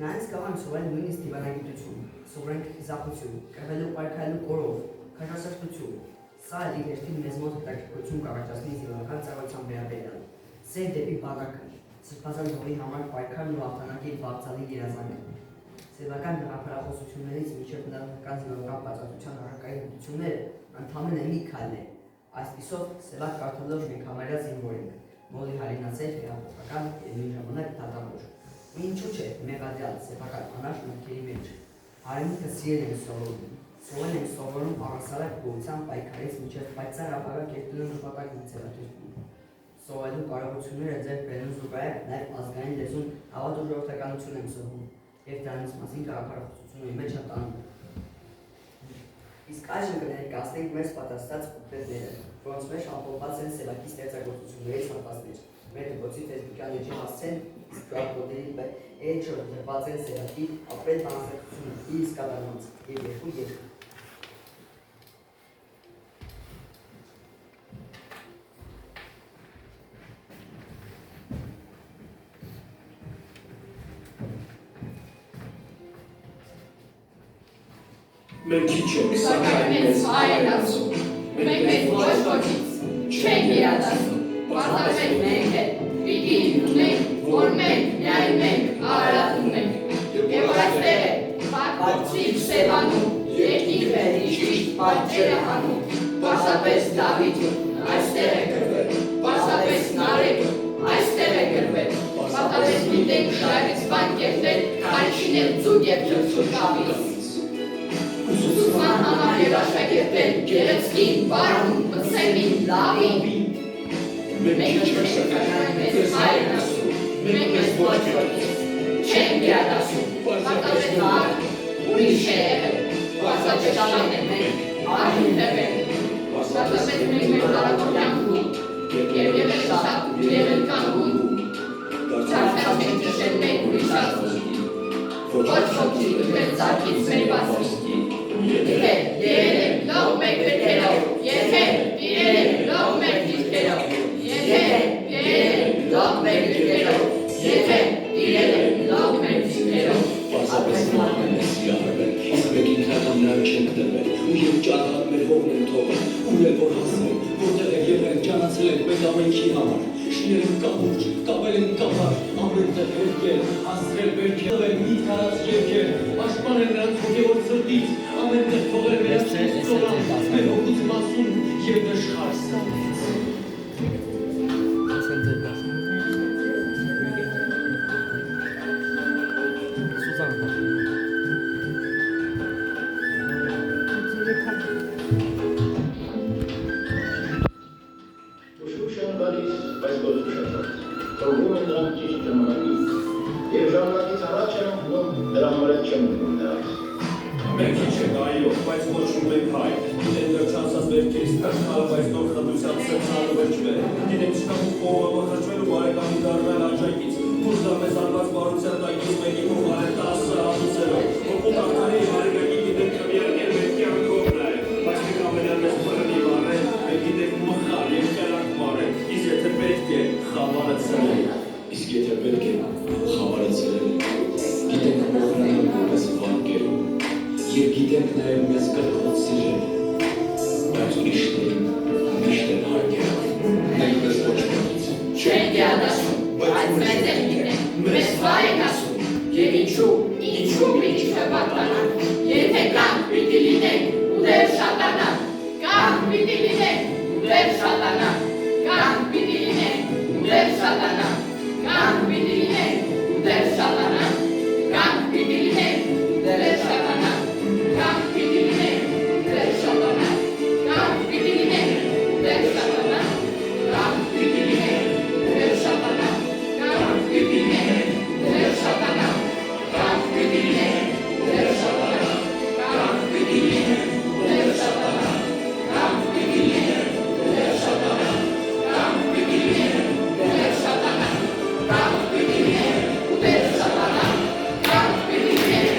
Նրանց կարող են սովորել նույնիսկ դիվանագիտություն, սովորենք խիզախություն, կռվելու պայքարելու կորով, քաշասրտություն։ Սա էլ իր հերթին մեզ մոտ հետաքրքրություն կառաջացնի զինվորական ծառայության վերաբերյալ։ Սեր դեպի բանակը, սրբազան հողի համար պայքարն ու հաղթանակի բարձրալի երազանքը։ Սևական հրապարակախոսություններից մինչև բնակական զինվորական բացատրության առարկայի հմտությունները ընդամենը մի քայլ է։ Այսպիսով Սևակ կարդալով մենք համարյա զինվոր ենք, մոլի հայրենասեր, հեղափոխական և նույն ժամանակ դատավոր։ Ու ինչու՞ չէ, մեղադրյալ սեփական անաշ մտքերի մեջ։ Հայրենիքը սիրել ենք սովորում առանցալակ գոհության պայքարից մինչև պայծառ ապագա կերտելու նպատակն ձեռագրվում։ Սովորելու կարողությունները ձեռք բերելու զուգահեռ նաև ազգային լեզուն հավատ ու ժողովրդականություն եմ սովորում և դրանից մասին հրապարակախոսությունների մեջ հատանում։ Իսկ այժմ կներկայացնենք մեզ պատրաստած կուպլետները, որոնց մեջ համբողված են Սևակի ստեղծագործություններից հատվածներ։ Մեր դպրոցի ֆեյսբուքյան էջի հասցեն, իսկ QR-կոդերի էջը դրված են Սևակի ապրել բանաստեղծությունը իսկ կատարված և երկու երգ։ Մենք քիչ ենք, Սակայն մեզ այն ասում, մենք մեզ ոչ ոչից չենք իրադասում, պարտապես մենք է, պիտի ընդունենք, որ մենք միայն մենք արարատում ենք, և որ այստեղ է, պատվացիչ սևանում, երկինք է իշիշտ պատճերը հանում, պարտապես Դավիթն այստեղ է գրվել, պարտապես Նարեկն այստեղ է գրվել, պարտապես գիտենք շարից բան կերտել, քարիչին էլ ծուկ և ճրճուկ կավից։ Ուսուցման համար և աշակերտել, գեղեցկին, բարուն, մտսևին, լավին։ Մենք չենք սակայն մեզ հայրն ասում, մենք մեզ ոչ ոքից չենք իրադասում, պարտապես մարդ ուրիշ է եղել, պարտապես շան է մենք, արհույթ է մենք, պարտապես մենք մեր տարակով կյանքում, և եղել շատ եղել կանգուն, չարդած մենք ճշել մենք ուրիշ ասում, ոչ ոքի գրվել ծարկից մեր բասմի, եթե եղել եմ լավ մեկ գրքերով, եթե իրել եմ լավ մեկ դիրքերով, եթե եղել եմ լավ մեկ գրքերով, եթե իրել եմ լավ մեկ դիրքերով, Պարզապես մարդ են ես իրարվել, իսկ մեկ ինքնական նրան չենք դրվել, ու և ճարհատ մեր հողն են թողել, ուր էլ որ հասել, որտեղ եք եղել, ճանացել եք մեկ ամենքի համար, շինել են կամուրջ, կապել են կապար, ամեն տեղ հերկել, հասցրել վերքել են մի թարած երկել, պաշտպանել նրանց հոգևոր սրտից, ամեն տեղ թողել նրանց ստորան, մեր հոգուց մասում և նշխար սրտից։ Ուշուշ են գալիս, բայց ոչ ուշացած, թողում են նրանք ճիշտ ժամանակից, և ժամանակից առաջ են ընկնում, դրա համար էլ չեն մնում նրանց։ Մենք քիչ ենք, այո, բայց ոչում մենք հայ, գիտենք վերջանցած վերքերից տաշնալ, բայց նոր խնդրությամբ սրծանալու վերջվել, գիտենք չկամուկ կողամը խրճվելու բարեկամի դարվել աճակից, ուր դա մեզ արված բարության տակից մեկի կողարել 10 հատուցելով, որ ուտականի բարեկակի գիտենք կմիարկել մեր կյանքով նաև, բայց մենք ամենան մեզ բրնի վարել, մենք գիտենք մխար և կրանք մարել, իսկ եթե պետք է, խավարը ծրել, իսկ եթե պետք է, խավարը ծրել, գիտենք մոխրանալ որպես վարկել, և գիտենք նաև մեզ կրկոտ սիրել, բայց ուրիշներին միշտ են հարգել, մենք մեզ ոչ ոքից չենք իրադասում, բայց մեզ էլ գիտենք, մեզ վայ են ասում, և ինչու պիտի չպատկանանք, եթե կանք պիտի լինենք ու դեր շատանանք, կանք պիտի լինենք ու դեր շատանանք, կանք պիտի լինենք ու դեր շատանանք, կանք պիտի լինենք ու դեր շատանանք, կանք պիտի լինենք ու դեր շատանանք, կանք պիտի լինենք ու դեր շատանանք, կանք պիտի լինենք ու դեր շատանանք, կանք պիտի լինենք ու դեր շատանանք, կանք պիտի լինենք ու դեր շատանանք, կանք պիտի լինենք ու դեր շատանանք, կանք պիտի լինենք ու դեր շատանանք, կանք պիտի լինենք ու դեր շատանանք, կանք պիտի լինենք ու դեր շատանանք, կանք պիտի լինենք ու դեր շատանանք, կանք պիտի լինենք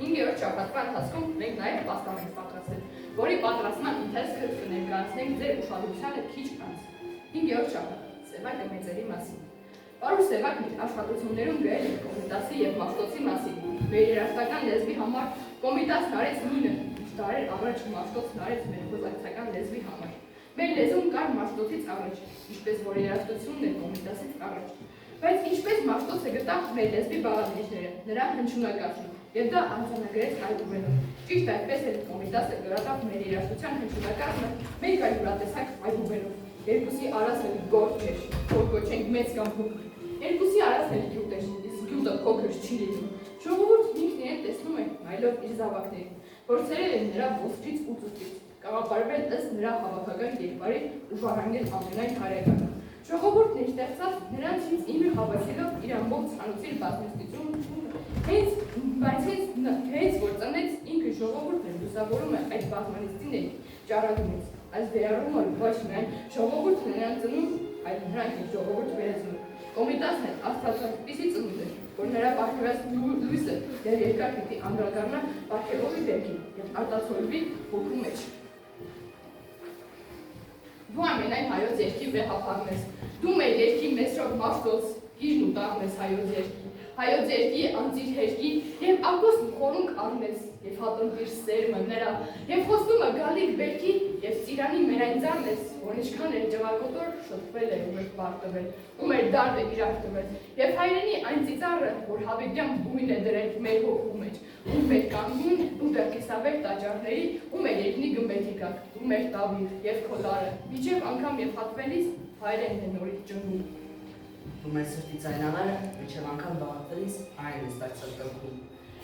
Ինգերորդ շաբաթվա ընթացքում մենք նաև պաստան ենք պատրաստել, որի պատրաստման ընթացքը կներկայացնենք ձեր ուշադրությանը քիչ անց։ 5-րդ շաբաթ՝ սևակը մեծերի մասին։ Պարուս Սևակն իր աշխատություններում գրել է Կոմիտասի և Մաշտոցի մասին։ Մեր երաժշտական լեզվի համար Կոմիտասն արեց նույնը, ինչ տարեր առաջ Մաշտոցն արեց մեր խոսակցական լեզվի համար։ Մեր լեզուն կար Մաշտոցից առաջ, ինչպես որ երաժշտությունն էր Կոմիտասից առաջ։ Բայց ինչպես Մաշտոցը գտավ մեր լեզվի բաղադրիչները, նրա հնչյունակացին, և դա արձանագրեց այլ ուղերով։ Ճիշտ այդպես էլ Կոմիտասը գրատավ մեր երաժշտության հնչյունակացը մեկ այլ յուրատեսակ այլ ուղերով։ Երկուսի արածն էլ գործ էր, որ կոչենք մեծ կամ փոքր։ Երկուսի արածն էլ գյուտ էր, իսկ գյուտը փոքր չի լինում։ Ժողովուրդն ինքն իրեն տեսնում է նայելով իր զավակներին, փորձել են նրա ոսկրից ու ծուծից, կաղապարվել ըստ նրա հավաքական կերպարի ու ժառանգել ամենայն հարեկանը։ Ժողովուրդն իր ստեղծած նրանցից ինքը հավաքելով իր ամբողջ ցանոցի բազմաստիճունությունը, հենց որ ծնեց ինքը ժողովուրդն լուսավորում է այդ բազմանիստիների ճառագումից, այս վերառումը ոչ միայն ժողովուրդն նրան ծնում, այլ նրանք իր ժողովուրդ վերածնում։ Կոմիտասն էլ աստվածածպիսի ծնունդ էր, որ նրա պարգևած լույսը դեռ երկար պիտի անդրադառնա պարգևողի դեպքին և արտացոլվի հոգու մեջ։ Դու ամենայն հայոց երկի վեհափառն ես, դու մեր երկի մեսրոք մաշտոց գիրն ու տաղն ես հայոց երկի անձիր հերկի և ակոս խորունկ առնես և հատնվիր սերմը նրա և խոստումը գալիք բերքի և ծիրանի մեր այն ձարն ես, որ ինչքան էր ջվակոտոր շտվել է ու մեր պարտվել, ու մեր դարդը իրար տվել և հայրենի այն ծիծառը, որ հավիտյան բույն է դրել մեր հոգու մեջ, ու մեր կանգուն ու բերքեսավեր տաճարների ու մեր երկնի գմբեթիկակ, ու մեր տավիր և քոլարը, միջև անգամ և հատվելիս հայրենն է նորից ջնգում։ Դու մեր սրտի ձայնավերը, միջև անգամ բաղատվելիս այն ես դարձել կրքում։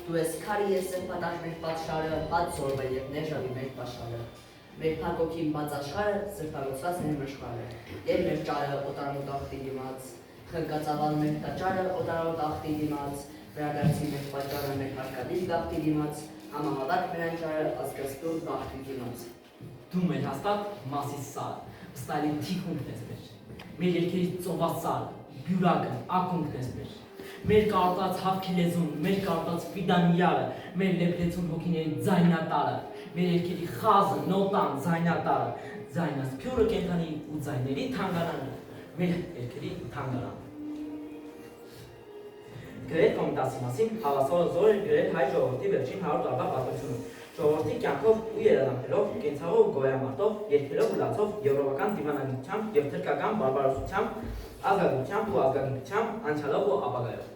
Դու ես քարի ես սրբատաշ մեր պատշարը, հատ զորվը և ներժավի մեր պաշարը։ Մեր փակոքի բաց աշխարը, սրբալոցված մեր մշխարը, և մեր ճարը օտարամոտ աղտի դիմաց, խնկածավալ մեր տաճարը օտարամոտ աղտի դիմաց, վերադարձի մեր պատճառը մեր հարկադիր գաղթի դիմաց, համահավատ մեր անճարը ազգաստուր գաղթի դիմաց։ Դու մեր հաստատ մասի սար, վստահելի թիքունքն ես մեր, մեր երկերի ծոված սար, բյուրակը, ակունքն ես մեր կարոտած հավքի լեզուն, մեր կարոտած ֆիդանիարը, մեր լեփլեցուն հոգիների ձայնատարը, մեր երկերի խազը, նոտան, ձայնատարը, ձայնած փյուրը կենդանի ու ձայների թանգարանը, մեր երկերի թանգարանը։ Գրել Կոմիտասի մասին հավասարը զոր էր գրել հայ ժողովրդի վերջին 100 տարվա պատմությունը։ Ժողովրդի կյանքով ու երազանքներով, կենցաղով ու գոյամարտով, երկրելով ու լացով, եվրոպական դիվանագիտությամբ և թրքական բարբարոսությամբ, ազգագրությամբ ու ազգագիտությամբ, անցյալով ու ապագայով։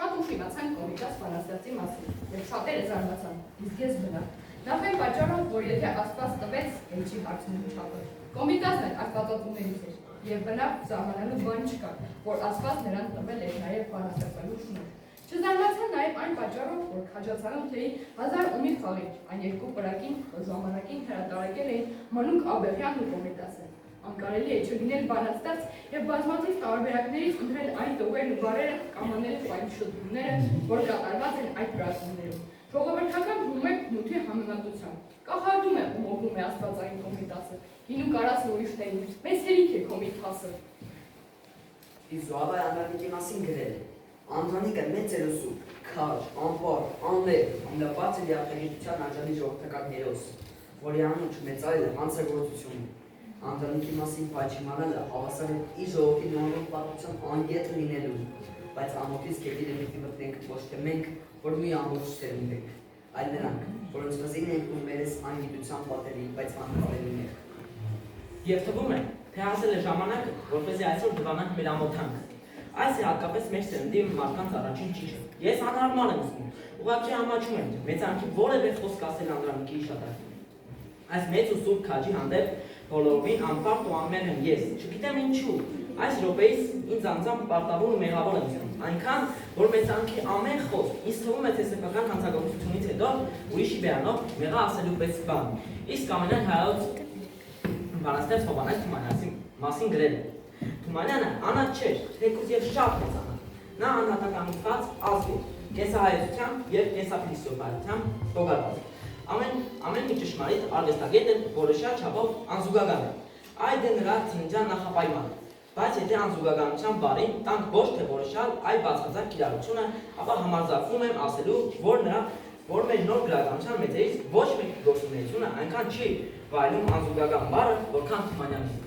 Շատ ուշ իմացան Կոմիտաս բանաստեղծի մասին, և շատերը զարմացան, իսկ ես բնավ։ Նախ այն պատճառով, որ եթե Աստված տվեց, էլ չի հարցնում չափը։ Կոմիտասն էլ աստվածածուներից էր, և բնավ զարմանալու բան չկա, որ Աստված նրան տվել էր նաև բանաստեղծելու շնորհ։ Չզարմացան նաև այն պատճառով, որ քաջացանոթ էին 1000 ունի խաղի, այն երկու պրակին ժամանակին հրատարակել էին Մանուկ Աբեղյանն ու Կոմիտասը։ Անկարելի է չլինել բանաստեղծ և բազմաթիվ տարբերակներից ընտրել այն տողերն ու բառերը կամ անել այն շտումները, որ կատարված են այդ պրակումներում։ Ժողովրդական հումոր նյութի համեմատությամբ։ Կախարդում է ու մոռում է աստվածային Կոմիտասը, գինու կարած ուրիշներին, մեծ հերիք է Կոմիտասը։ Իսկ Զոհաբայ Անդրանիկի մասին գրել է. Անդրանիկը մեծ էր ու սուրբ, քաջ, անպար, աններ, ամենաբարձր երախտագիտության անջանի ժողովրդական հերոս, որի անունը չմեծարելը հանցագործություն է։ Անդրանիկի մասին բաց իմանալը հավասար է իր ժողովրդի նորմալ պատմության անգետ լինելու, բայց ամոթից գետի դեպի մտնենք ոչ թե մենք, որ մի ամոթ չտերունենք, այլ նրանք, որոնց վզին ենք ու մերես անգիտության պատերի, բայց անկավելիներ։ Եվ թվում է, թե հասել է ժամանակը, որպեսզի այսօր դվանանք մեր ամոթանքը։ Այս է հատկապես մեր սերնդի մարդկանց առաջին ճիշտը։ Ես անհարմար եմ զգում, ուղղակի ամաչում եմ, մեծանքի որևէ խոսք ասել Անդրանիկի հիշատակին։ Այս մեծ ու սուրբ քաջի հանդեպ բոլորովին անպարտ ու անմեղ եմ ես, չգիտեմ ինչու։ Այս րոպեից ինձ անձամբ պարտավոր ու մեղավոր եմ զգում, այնքան, որ մեծանքի ամեն խոսք ինձ թվում է թե սեփական հանցագործությունից հետո ուրիշի բերանով մեղա ասելու պես բան։ Իսկ ամենայն հայոց բանաստեղծ Հովհաննես Թումանյանի մասին գրել է. Թումանյանը անհատ չէր, թեկուզ և շատ մեծանալ։ Նա անհատականացված ազգ էր, կենսահայացությամբ և կենսափիլիսոփայությամբ տոգարված։ Ամեն մի ճշմարիտ արվեստագետ էր, որը շատ չափով անզուգական է։ Այդ է նրա ծննդյան նախապայմանը։ Բայց եթե անզուգականության բառին տանք ոչ թե որոշալ այլ բացարձակ կիրառությունը, ապա համարձակվում եմ ասելու, որ մեր նոր գրականության մեծերից ոչ մեկ գործունեությունը այնքան չի վայելում անզուգական բառը, որքան Թումանյանի։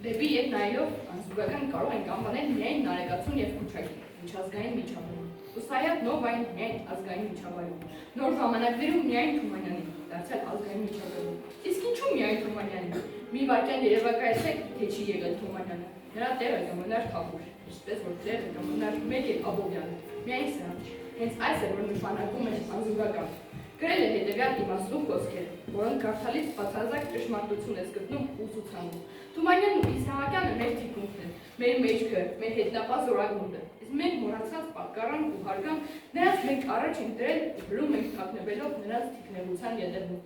Դեպի ետ նայելով, անզուգական կարող ենք անվանել միայն նարեկացուն և քուչակի, միջազգային միջավայրում։ Ուսայատ նովային միայն ազգային միջավայրում։ Նոր ժամանակներում միայն Թումանյանին, դարձյալ ազգային միջավայրում։ Իսկ ինչու միայն Թումանյանին։ Մի վայրկյան երևակայեցեք, թե չի եղել Թումանյանը։ Նրա տեղը կմնար Խաբուր, ինչպես որ տեղը կմնար Մեկ Աբովյանը։ Միայն սրանք։ Հենց այս է, որ նշանակում է անզուգական։ Գրել է հետևյալ իմաստուն խոսքեր, որոնք կարդալից բացարձակ ճշմարտություն ես գտնում ու ցուցանում։ Թումանյանն ու Իսահակյանը մեր թիկունքն են, մեր մեջքը, մեր հետնապահ զորագունդը, իսկ մենք մոռացած պատկառանք ու հարգանք նրանց մենք առաջ ենք դրել ու բլում ենք թաքնվելով նրանց թիկնեղության ետևում։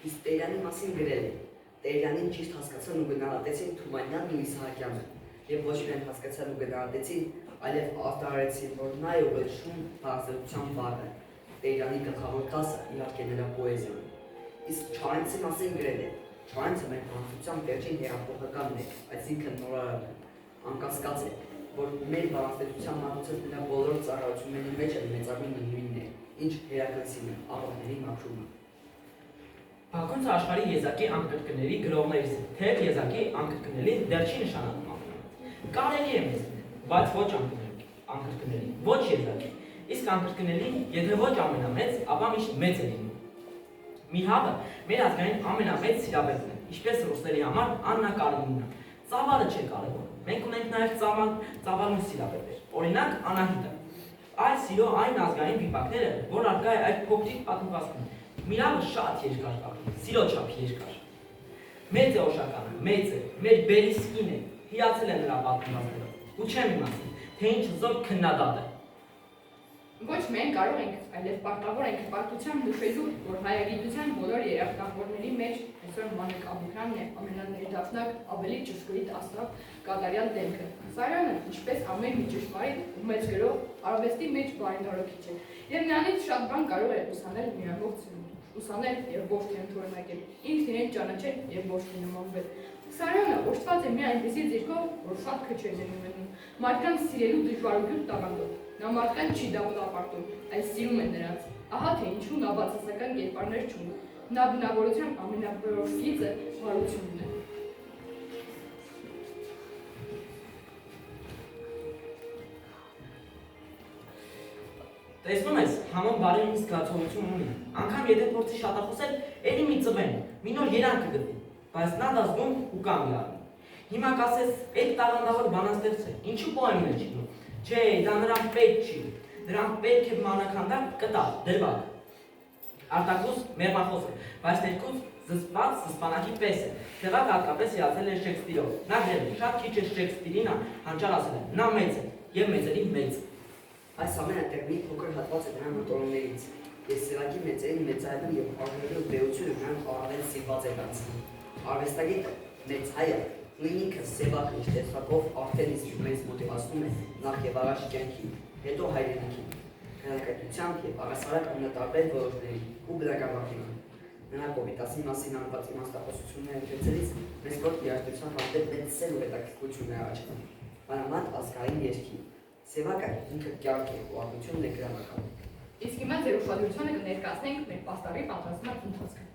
Իսկ Տերյանի մասին գրել է. Տերյանին ճիշտ հասկացան ու գնահատեցին Թումանյանն ու Իսահակյանը, և ոչ միայն հասկացան ու գնահատեցին, այլև արտահայտեցին, որ նա է ուղղել բարձրության բառը։ Տերյանի գլխավոր դասը իհարկե նրա պոեզիան։ Իսկ Չարենցի մասին գրել է. Չարենցը մեր հանրության վերջին հեղափոխականն է, այսինքն նորարարը, անկասկած է, որ մեր բանաստեղծության մատուցած նրա բոլոր ծառայությունների մեջ էլ մեծագույնը նույնն է, ինչ Հերակլեսին է, աղոների մաքրումը։ Բաքոնցը աշխարհի եզակի անկրկնելի գրողներից է, թեև եզակի անկրկնելին դեռ չի նշանակում ամենը։ Կարելի է մեզ, բայց ոչ անկրկնելի, ոչ եզակի։ Իսկ անկրկնելին, եթե ոչ ամենամեծ, ապա միշտ մեծ է լինում։ Միրհավը մեր ազգային ամենամեծ սիրաբերն է, ինչպես ռուսների համար Աննա Կարինինան։ Ծավալը չէ կարևոր։ Մենք ունենք նաև ծավալուն սիրաբերներ, օրինակ Անահիտը։ Այս սիրո այն ազգային վիպակները, որ արկա է այդ փոքրիկ պատմվածքում։ Միրհավը շատ երկար կապի, սիրո չափ երկար։ Մեծ է օշականը, մեծ է, մեր բերիսկին է, հիացել է նրա պատմվածքները, ու չեմ իմացել, թե ինչ զոր քննադատ է։ Ոչ մենք կարող ենք, այլև պարտավոր ենք պարտությամբ նշելու, որ հայագիտության բոլոր երախտավորների մեջ այսօր Մանուկ Աբուքյանն է ամենաներդաշնակ, ավելի ճշգրիտ ասավ կատարյալ դեմքը։ Սարյանը, ինչպես ամեն մի ճշմարիտ ու մեծ գրող, արվեստի մեջ բարենորոքիչ է, և նրանից շատ բան կարող է ուսանել մի ամբողջ ուսանել և ոչ թե ընդօրինակել, ինքն իրեն ճանաչել և ոչ թե նմանվել։ Սարյանը օժտված է մի այնպիսի ձիրքով, որ շատ քչերն են ունենում, մարդկանց սիրելու դժվարություն տաղանդով։ Նա մարդկանց չի դատապարտում, այլ սիրում է նրանց։ Ահա թե ինչու նա բացասական կերպարներ չունի։ Նա բնավորության ամենաբերող գիծը բարությունն է։ Տեսնում ես, համոն բարին ինձ զգացողություն ունի։ Անգամ եթե փորձի շատախոսել, էլի մի ծվեն, մի նոր երանգ կգտնի, բայց նա դա զգում ու կանգ է առնում։ Հիմա կասես, այդ տաղանդավոր բանաստեղծ է, ինչու պոեմն է չի։ Չէ, դա նրան պետք չի, նրան պետք է մանրաքանդակ կտավ, դրվագ։ Արտակոս մեղմախոս է, բայց ներքուց զսպված զսպանակի պես է, թևակ հատկապես հիացել է Շեքսպիրով, նա գրել է, շատ քիչ է Շեքսպիրին հանճար ասել է, նա մեծ է, և մեծերի մեծ։ Այս ամենը տեղ մի փոքր հատված է նրան մտորումներից, ես սևակի մեծերին մեծայելու և արժանելու բեությունը նրան առավել սիրված է դարձնում։ Արվեստագետը, մեծ հայը, նույն ինքը սևակը ինչ տեսակով արդեն իսկ մեզ մոտիվացնում է նախ և առաջ կյանքին, հետո հայրենիքին, քննարկատվությամբ և առասարակ ամենատարբեր ոլորտների ու բնագավառներում։ Նրա կոպիտասի մասին անված իմաստախոսությունները ընթերցելիս մեզ կողմ երաժշտության հանդեպ մեծ սեր ու հետաքրքրություն է աճում, մանավանդ ազգային երգին։ Սևակը ինքը կյանք է ու արտությունն է գրավական։ Իսկ հիմա ձեր ուշադրությունը կներկայացնենք մեր պաստառի պատրաստման ընթացքը։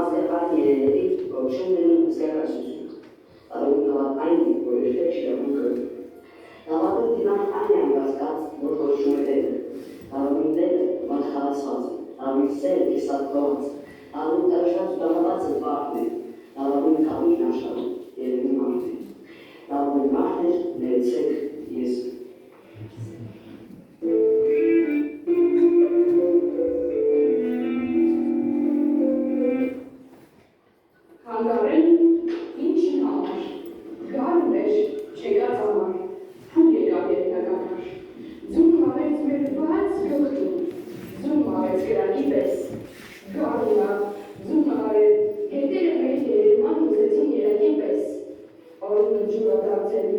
Ազգային երեների որոշումների ուսումնասիրությունը, կարող է այն, որ եթե չիրավունքը։ Լավագույն դիման այն է անկասկած, որ կոչում է դերը։ Լավագույն դերը վատխարացված է, լավագույն սերը կիսատվված, լավագույն տաշած դահատածը վարդն է, լավագույն կամիջն աշխարհում երևի մարդ է։ Լավագույն մարդ էր, ներեցեք ես։ Հանգարել ինչի համար, գարուն էր, չեկած համար, փուլ եկավ երկնականար, ձուն մարեց մեր բաց գողտին, ձուն մարեց գրակի պես, գարունա, ձուն մարեց, հետերը մեր երերման ուզեցին երակի պես, արունը ջուրա դարձել,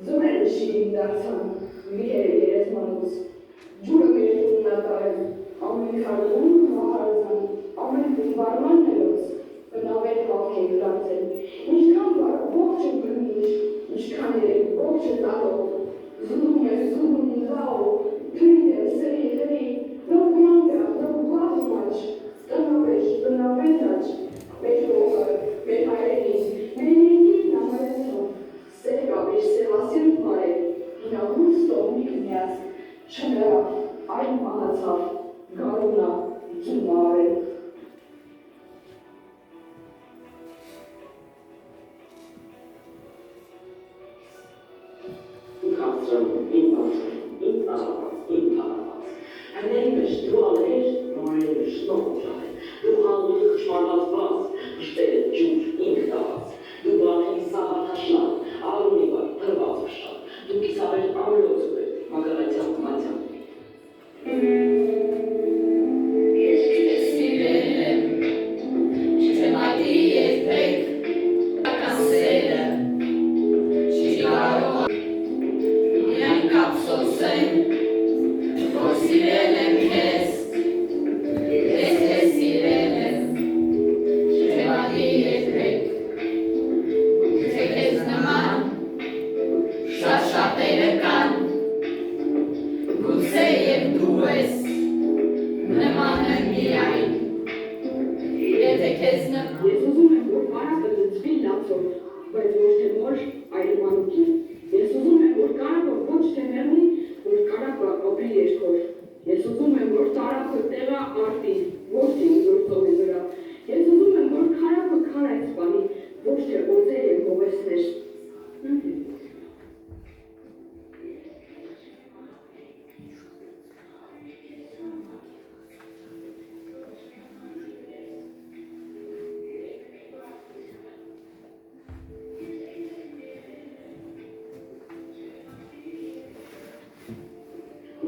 ձորերը շիրին դարձան, վիհերը երեսմանուց, ջուրը մեր տուննա տարել, ամեն քարդուն հահարզան, ամեն բնվարման նելոց, բնավել հաղքենք դարձել, ինչքան բար ողջ եմ բնիչ, ինչքան երեք ողջ է տալով, զուլում է լավ, թրին է սրի, լավ մանգա, լավ բավ մաչ, տնավեշ, բնավենաչ, մեր հողը, մեր հայրենին, մեր երկիրն ամարեցով, սեր կավիշ սևասիր մարել, հինավուն ստողնիկ միած, չներավ, այն մահացավ, գարունա, կին մարել։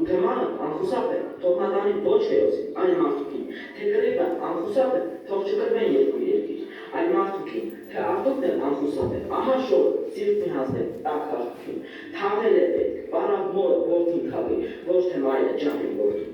Թեմանը անխուսափ է, թող մատանի ոչ հերոսին, այլ մարդուկին, թե գրիպը անխուսափ է, թող չկրվեն երկու երկիր, այլ մարդուկին, թե արտուկն էլ անխուսափ է, ահա շոր, սիրտ մի հանձնել, տակ հարթուկին, թաղել է պետք, բարավ մորը որդին թաղի, ոչ թե մայրը ջահին որդին։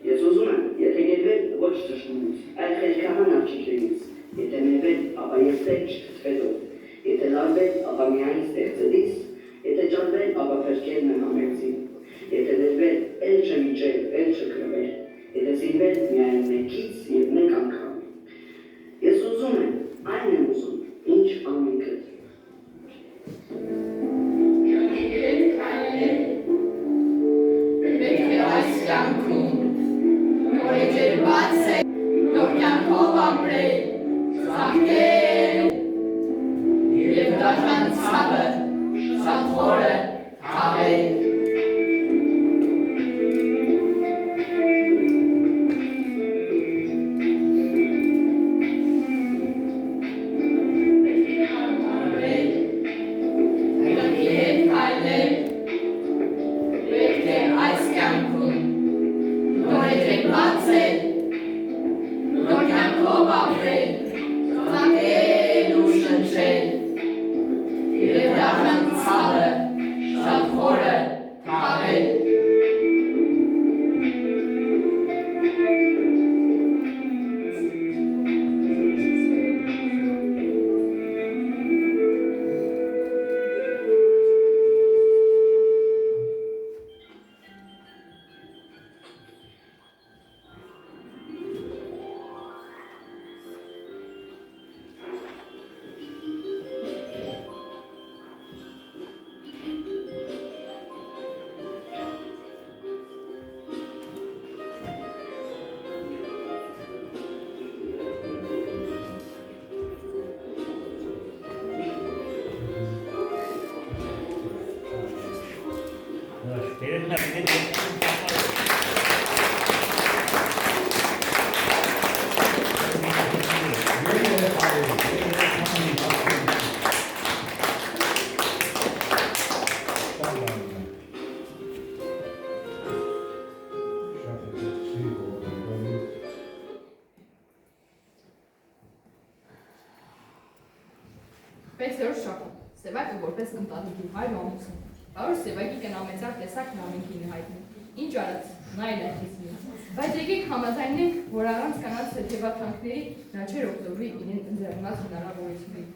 Ես ուզում եմ, եթե գերվել ոչ ճշտումից, այլ խելքահան արջիկներից, եթե մերվել, ապա եսել չթթվելով, եթե լարվել, ապա միայն ստեղծելիս, եթե ճարվել, ապա փրկել մենամերձին, եթե ներվել, էլ չմիջել, էլ չկրվել, եթե սիրվել միայն մեկից և մեկ անգամ։ Ես ուզում եմ, այն եմ ուզում, ինչ ամենքդ։ Այս կյանքում նոր էջերված է, նոր կյանքով ապրել, ծաղկել և դաժան ցավը, շատ խորը թաղել։ Նոր կյանքով ապրել, ծաղկել 6-րդ շաբաթ։ Սևակը որպես ընտանիքի հայր ու ամուսին։ Բարոյ Սևակի կնամեցար տեսակն ամենքին հայտնի։ Ինչ արած, նա էլ այդպիսին է։ Բայց եկեք համաձայնենք, որ առանց կանանց թեթևաթանքների նա չէր օգտվի իրեն ընձեռնած հնարավորությունից։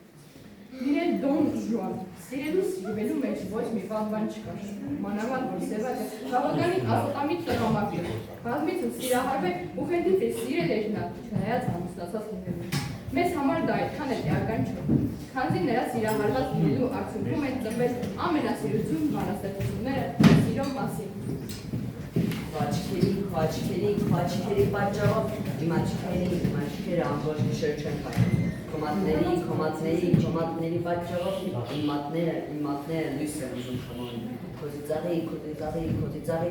Լինել Դոն Ժուան, սիրելու սիրվելու մեջ ոչ մի բան չկար։ Մանավանդ որ Սևակը բավականին ազատամիտ տղամարդ էր, բազմիցս սիրահարվել ու խնդիր էր սիրել էր նա, չնայած ամուսնացած լինելու։ Մեզ համար դա այդքան էլ էական չէ, քանզի նրա սիրահարված լինելու արդյունքում են ծնվել ամենասիրություն բանաստեղծությունները սիրո մասին։ Խաչքերի պատճառով իմ աչքերը ամբողջ գիշեր չեն փայլում։ Կոմատների պատճառով իմ մատները լույս են ուզում խմորում։ Քո ծիծաղի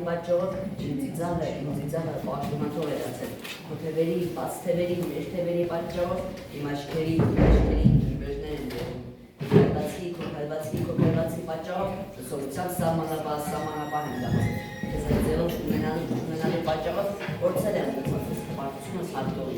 պատճառով իմ ծիծաղը պաշտոնատոր է դարձել։ Քո թևերի, բաց թևերի, մեջ թևերի պատճառով իմ աչքերի իբերներ են դերում։ Քո քայլվածքի պատճառով սովորությամբ սահմանապահ եմ դարձել։ Քեզ այդ ձևով ունենալու պատճառով փորձել եմ մտածել հպարտությունս հաղթողի։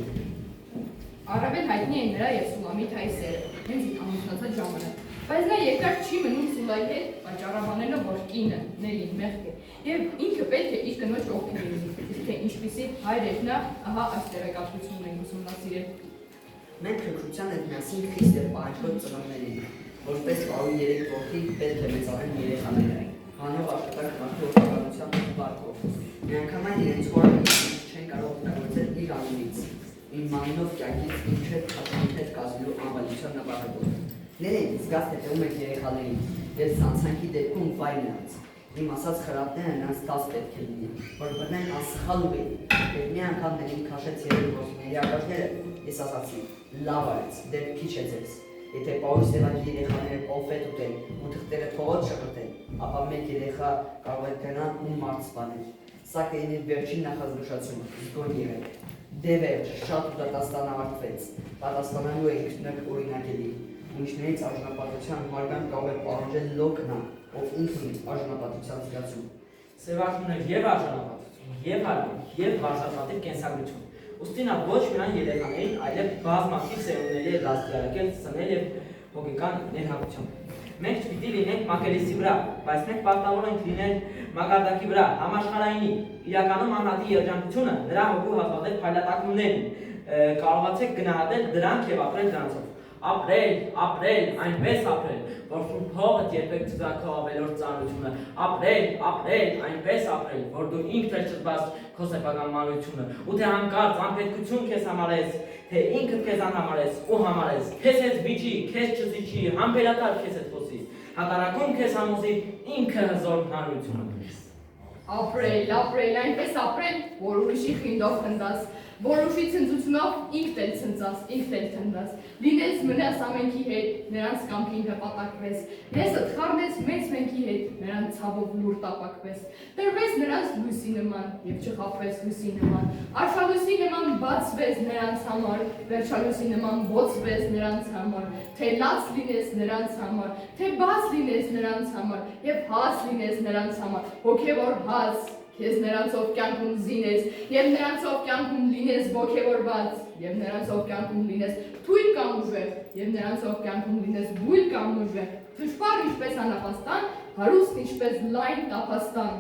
Առավել հայտնի է նրա և Սուլամիթայի սերը, հենց ամուսնացած ժամանակ։ Բայց նա երկար չի մնում Սուլայի հետ, պատճառաբանելով, որ կինը, Նելի, մեղք է, և ինքը պետք է իր կնոջ օգտին լինի, իսկ թե ինչպիսի հայր էր նա, ահա այս տեղեկատվությունն ենք ուսումնասիրել։ Մենք քրքրության հետ միասին խիստ էր պահանջված ծնողներին, որպես պարուի 3 որդի պետք է մեծանեն երեխաներին, հանող աշխատանք մարդու օգտականությամբ վարկով։ Միանգամայն իրենց հորը չեն կարող օգտագործել իր անունից, իմ մանունով կյանքից ինչ հետ աշխատանք հետ կազմելու անվանության նպատակով։ Ներեն զգաց հետևում եք երեխաներին, և սանցանքի դեպքում վայ նրանց։ Իմ ասած խրատները նրանց 10 պետք է լինի, որ բռնեն անսխալ ուղին, և մի անգամ նրան քաշեց երեք որդիների ականջները, ես ասացի, լավ արեց, դեռ քիչ է ձեզ։ Եթե պարուի Սևակի երեխաները կոնֆետ ուտեն ու թղթերը փողոց շպրտեն, ապա մեկ երեխա կարող է գնալ ու մարդ սպանել։ Սա կլինի վերջին նախազգուշացումը, զգոն եղեք։ Դևեր շատ ու դատաստանավարտվեց, պատասխանելու է ինքնուրույն օրինակելի, ուրիշներից արժանապատվության հարգանք կարող է պահանջել լոկնա, ով ինքնին արժանապատվության զգացում։ Սևակն ուներ և արժանապատվություն, և հարգանք, և բարձրապատիվ կենսագրություն։ Ուստի նա ոչ միայն երեխաներին, այլև բազմաթիվ սերունդների է դաստիարակել սնել և հոգեկան ներհաղությամբ։ Մենք չպիտի լինենք մակերեսի վրա, բայց մենք պարտավոր ենք լինել մակարդակի վրա, համաշխարհայինի։ Իրականում անհատի երջանկությունը նրա հոգու հազվադեպ փայլատակումներն կարողացեք գնահատել դրանք և ապրել դրանցով։ Ապրել, այնպես ապրել, որ փողդ երբեք չզաքո ավելորդ ծանրությունը, ապրել, այնպես ապրել, որ դու ինքդ ես չզբաս քո սեփական մանրությունը, ու թե հանկարծ անպետքություն քեզ համարես, թե ինքդ քեզ անհամարես ու համարես, քեզ հետ վիճի, քեզ չզիջի, համբերատար քեզ հետ խոսի, հակառակում քեզ համոզի ինքը հզոր հանրությունը։ Ապրել, այնպես ապրել, որ ուրիշի խինդով խնդաս, որ ուրիշի ցնծությունով ինքդ էլ ցնծաս, ինքդ էլ թնդաս, լինես մնաս ամենքի հետ, նրանց կամքին հպատակվես, եզդ խառնես մեծ մենքի հետ, նրանց ցավով լուր տապակվես, տրվես նրանց լույսի նման և չխաբվես լույսի նման, արշալույսի նման բացվես նրանց համար, վերջալույսի նման բոցվես նրանց համար, թե լաց լինես նրանց համար, թե բաց լինես նրանց համար և հաց լինես նրանց համար, հոգևոր հաց, քեզ նրանցով կյանքում զինես, և նրանցով կյանքում լինես ոգևորված, և նրանցով կյանքում լինես թույլ կամ ուժեղ, և նրանցով կյանքում լինես բույլ կամ ուժեղ, թշվառ ինչպես անապաստան, հարուստ ինչպես լայն տափաստան։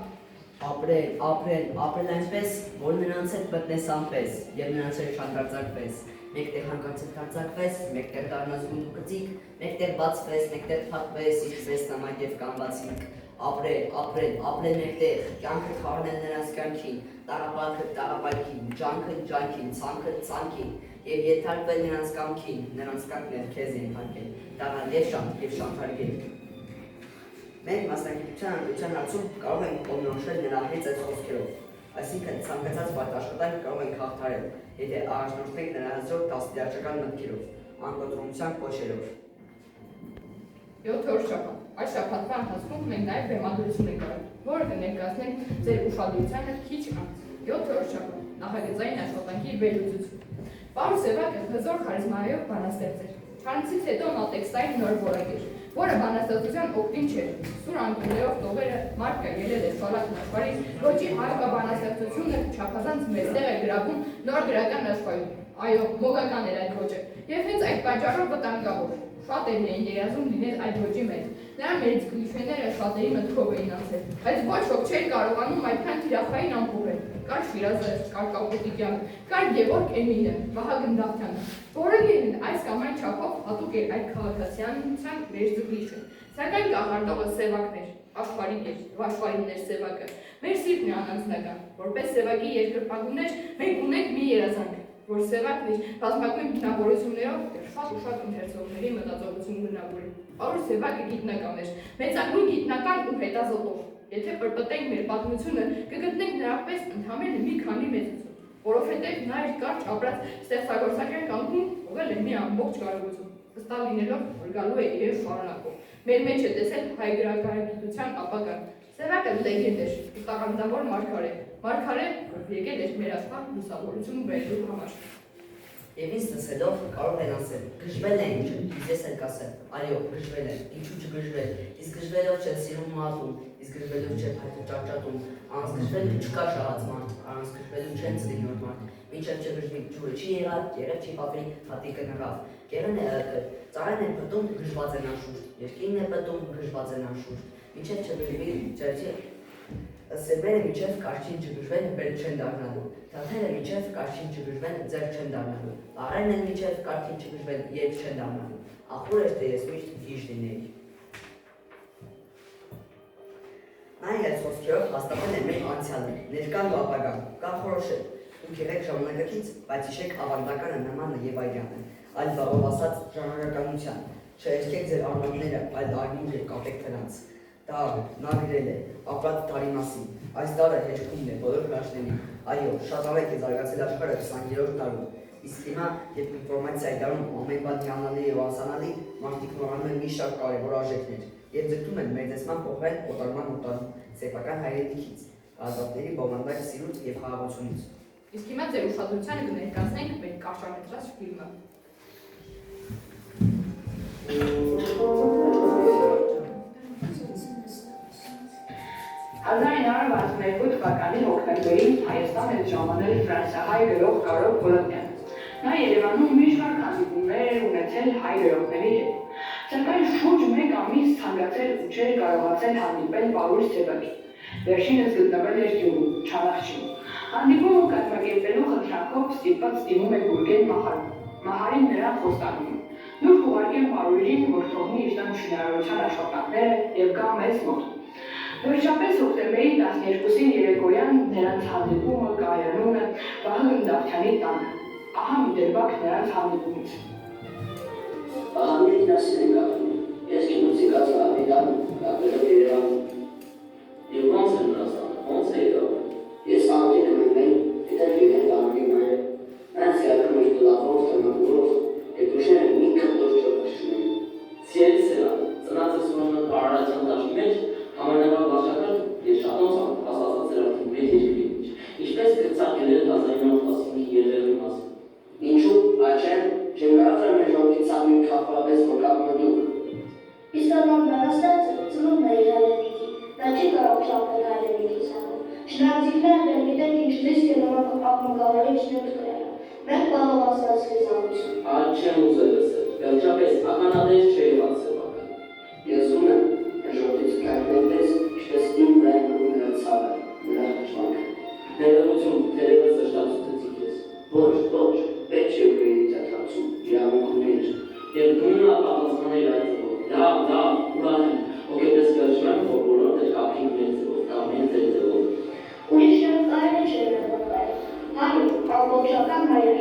Ապրել այնպես, որ նրանց հետ մտնես անպես, և նրանց հետ չհանդարձակվես, մեկտեղ հանկարծակվես, մեկտեղ դառնաս գունդ ու կծիկ, մեկտեղ բացվես, մեկտեղ փակվես, ինչպես նամակ և կանվածիկ։ Ապրել մեկտեղ, կյանքը խառնել նրանց կյանքին, տառապանքը տառապանքին, ջանքը ջանքին, ցանքը ցանքին, և ենթարկվել նրանց կամքին, նրանց կյանքն էլ քեզ ենթարկել, տառալ և շանթարկել։ Մենք մասնագիտության անդրության հարցում կարող ենք կողմնորոշել նրա հենց այդ խոսքերով, այսինքն ցանկացած բարդ աշխատանք կարող ենք հաղթահարել, եթե առաջնորդվենք նրա հզոր դաստիարակչական մտքերով, անկոտրումության կոչերով։ 7-րդ շաբաթ։ Այս շաբաթվա ընթացքում մենք նաև բեմադրություն ենք արել, որը կներկայացնենք ձեր ուշադրությանը քիչ անց։ 7-րդ շաբաթ։ Նախագծային աշխատանքի վերլուծություն։ Պարուհի Սևակը հզոր խարիզմայով բանաստեղծ էր։ Չարնցից հետո նա տեքստային նոր որակ էր, որը բանաստեղծության օգտին չէր։ Սուր անկյուններով տողերը մարկա ելել էր շալակն աշխարհի, ոչի հայկա բանաստեղծությունը չափազանց մեծ տեղ է գրավում նոր գրական աշխարհում։ Այո, մոգական էր այդ ոճը, և հենց այդ պատճառով վտանգավոր։ Շատերն էին երազում լինել այդ ոճի մեջ։ Նրա մերձ կլիշեները շատերի մտքով էին անցել, բայց ոչ ոք չէր կարողանում այդքան թիրախային ամփոփել։ Կար Շիրազը, կար Կապուտիկյանը, կար Գևորգ Էմինը, Վահագն Դավթյանը, որոնցին այս կամ այն չափով հատուկ էր այդ քաղաքացիության մերձ կլիշը։ Սակայն կախարդողը սևակն էր, աշխարհիկ էր, և աշխարհին էր սևակը։ Մեր սիրտն է անանձնական, որպես սևակի երկրպագուներ մենք ունենք մի երազանք, որ սևակն իր բազմակույն բնավորություններով և շատ ու շատ ընթերցողների մտածողություն բնավորի։ Որ սևակը գիտնական էր, մեծագույն գիտնական ու հետազոտող։ Եթե պրպտենք մեր պատմությունը, կգտնենք նրա պես ընդամենը մի քանի մեծություն, որովհետև նա իր կարճ ապրած ստեղծագործական կյանքում ուղղել է մի ամբողջ կարողություն, վստահ լինելով, որ գալու է իրեն շարունակող։ Մեր մեջ է տեսել հայ գրագիտության ապագան։ Սևակը լեգենդ էր, տաղանդավոր մարգարե, որ եկել էր մեր աշխարհ լուսավորություն բերելու համար։ Եվ ինձ տեսելով կարող են ասել, գժվել է ինչ, ես էլ կասեմ, այո, գժվել է, ինչու չգժվել, իսկ գժվելով չեն սիրում մատում, իսկ գժվելով չեն հայտու ճաճատում, առանց գժվելու չկա շահացման, առանց գժվելու չեն ծնիորդ մարդ, մինչև չգժվի ջուրը չի եղավ, երև չի պատվի, հատիկը նռավ, կեղն է ըրկը, ծառեն են պտում, գժված են անշուշտ, երկինն է պտում, գժված են անշուշտ, մինչև չգժվի ջրջի Սերմերը միջև կարչին չգժվեն բերք չեն դառնալու, թաթերը միջև կարչին չգժվեն ձեռք չեն դառնալու, լարերն են միջև կարչին չգժվեն երկ չեն դառնալու, ախուր էր թե ես միշտ գիշտ լինեի։ Նա իր խոսքերով հաստատել է մեր անցյալը, ներկան ու ապագան, կա խորոշել, դուք եղեք ժամանակակից, բայց հիշեք ավանդականը նմանը և այրանը, այլ բառով ասած ժամանակականության, չհերքեք ձեր արմատները, այլ արմունք կապեք դրանց։ Դա նա գրել է ապրած տարի մասին, այս տարը հեչքումն է բոլոր հրաշներին, այո, շատ արագ է զարգացել աշխարհը 20-րդ դարում, իսկ հիմա, երբ ինֆորմացիայի դարում ամեն բան հիանալի և անսանալի, մարդիկ մոռանում են մի շարք կարևոր արժեքներ և ձգտում են մերձեցման փոխվել օտարման օտարում, սեփական հայրենիքից, ազատների բովանդակ սիրուց և խաղաղությունից։ Իսկ հիմա ձեր ուշադրությանը կներկայացնենք մեր կարճամետրաժ ֆիլմը։ 1962 թվականի հոկտեմբերին Հայաստան էր ժամանել ֆրանսիահայ գրող Կարոլ Կոլոտնյանը։ Նա Երևանում մի շարք հանդիպումներ էր ունեցել հայ գրողների հետ, սակայն շուրջ մեկ ամիս ցանկացել ու չէր կարողացել հանդիպել Պարուս Սևակին։ Վերջինս գտնվել էր գյուղում, Չանախչում։ Հանդիպումը կազմակերպելու խնդրանքով ստիպված դիմում է Գուրգեն Մահարին նրան խոստանում։ Դուք ուղարկեմ Պարուրին, որ թողնի իր տան շինարարության աշխատանքները և գա մեզ մոտ։ Վերջապես հոկտեմբերի 12-ին երեկոյան նրանց հանդիպումը կայանում է Վահագն Դավթյանի տանը։ Ահա մի դերբակ նրանց հանդիպումից։ Ահամիդ նասին ենք ապրում, ես կինուցի կացարավիդան, կապելով Երևանում։ Եվ ոնց է նրանց ոնց է եկավ։ Ես անգին կմեննեի, դիտել գինեն անգին մայրը։ Նրանց երակում էր դլավով, թմագուրով, և դուշները մի կտոր չոպաշում էին։ Սիրելի սերան, ծնածս ուրեմն արարացյան դաշի մեջ Համանավար վաշակար և շատոնց հասածած ծրարդին մեծ երկրի ինչպես կրծակել էր 1915 եղերու մասին։ Ինչու, աչեն, չեմ կարացար մեր ժողովի ծամին կապրապես մոկապ մդուկ։ Իսկ անոր նարաստացը ծնում է իր հայրենիքի, նա չի կարող շապել հայրենիքի սանում։ Շնանցիքները դեր գիտենք ինչ դիսկ է նորակ աղմակավարից նյութ կրելը։ Մենք բալով ասած խիզանություն։ Այդ չեմ ուզել լսել, վերջապես ականատես չէ եղած սևական։ Ես ում եմ, ժողովից կայտնետես, ինչպես իմ վրայն ու նրա ցավը, նրա հաշվանքը։ Ներողություն, թերևս զշտացուցեցիք ես։ Ոչ, պետք չի ուղղերի ծաթացում, իրավունք ունեիր։ Եվ գումնը պատասխանել այդ ձևով։ Լավ, ուրախ եմ, հոգեպես կրճում եմ, որ բոլոր դեր կապրինք մեր ձևով, կամ մեր ձեր ձևով։ Ուրիշ կարելի չէ նրբակայել, հայր, ամբողջական հայր։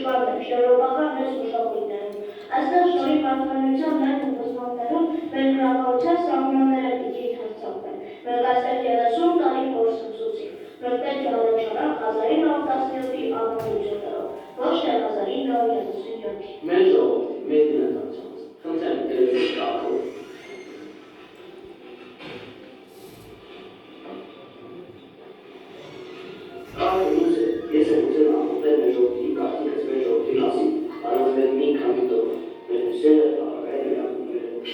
դժվար է եվրոպական մեծ մշակույթներում։ Այստեղ շնորհիվ մարդկանության մեծ ուսումնասիրումներում մեր գրականության սահմանները պիտի հաստատվեն։ Մենք այստեղ 30 տարի փորձեցինք։ Մենք պետք է առաջանանք 1917-ի ավանդություններով, ոչ թե 1937-ի։ Մեր ժողովուրդը մեր դինամիկայից խնդրեմ դերերից կապով։ Ես եմ ուզում ամփոփել մեր ժողովրդի կարծիքս մեր ժողովրդի մասին, առանց մեր մի քանի տող, մեր հույսերը, ապագայի իրավունքները։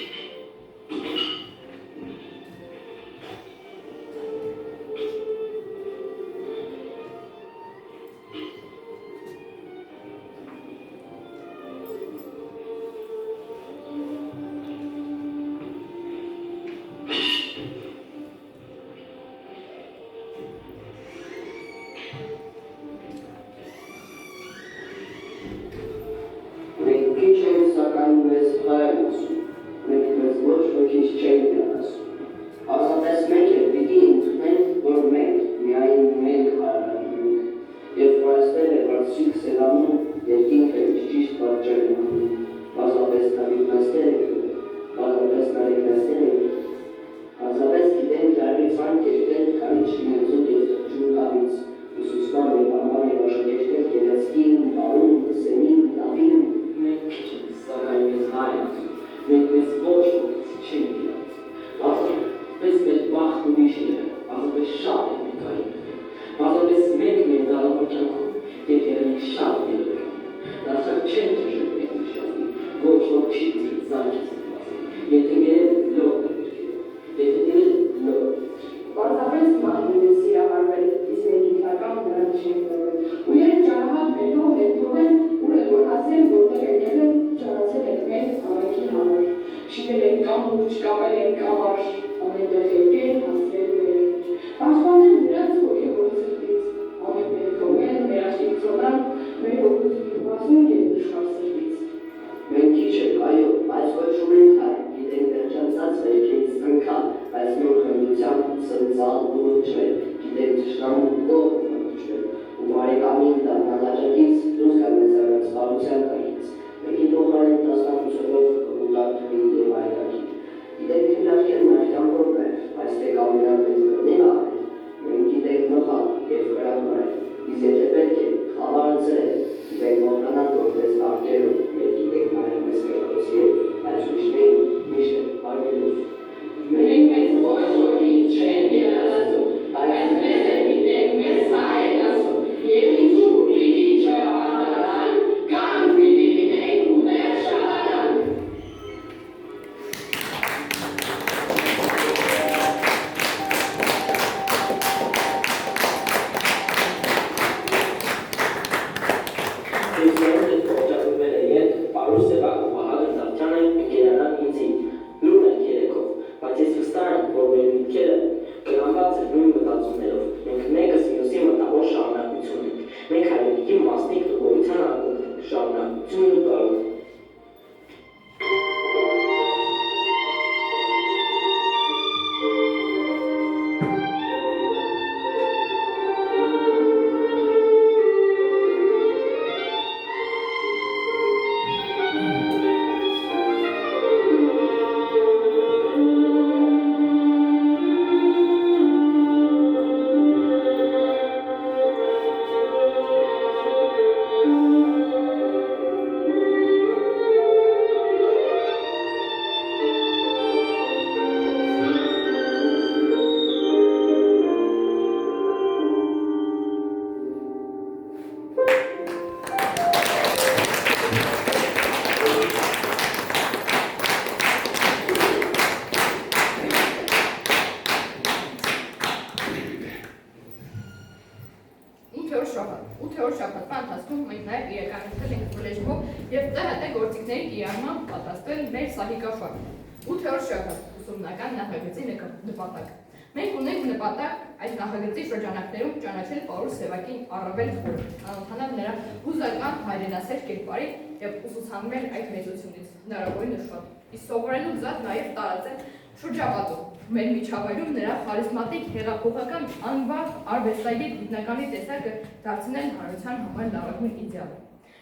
Մենք ունենք նպատակ այդ նախագծի շրջանակներում ճանաչել Պաուլ Սևակին առավել խոր, ծանոթանալ նրա հուզական հայրենասեր կերպարի եւ ուսուցանվել այդ մեծությունից հնարավորինս շատ։ Իսկ սովորելու զատ նաեւ տարածել շրջապատում մեր միջավայրում նրա խարիզմատիկ հեղափոխական անվավ արվեստագետ գիտնականի տեսակը դարձնել հանրության համար լավագույն իդեալ։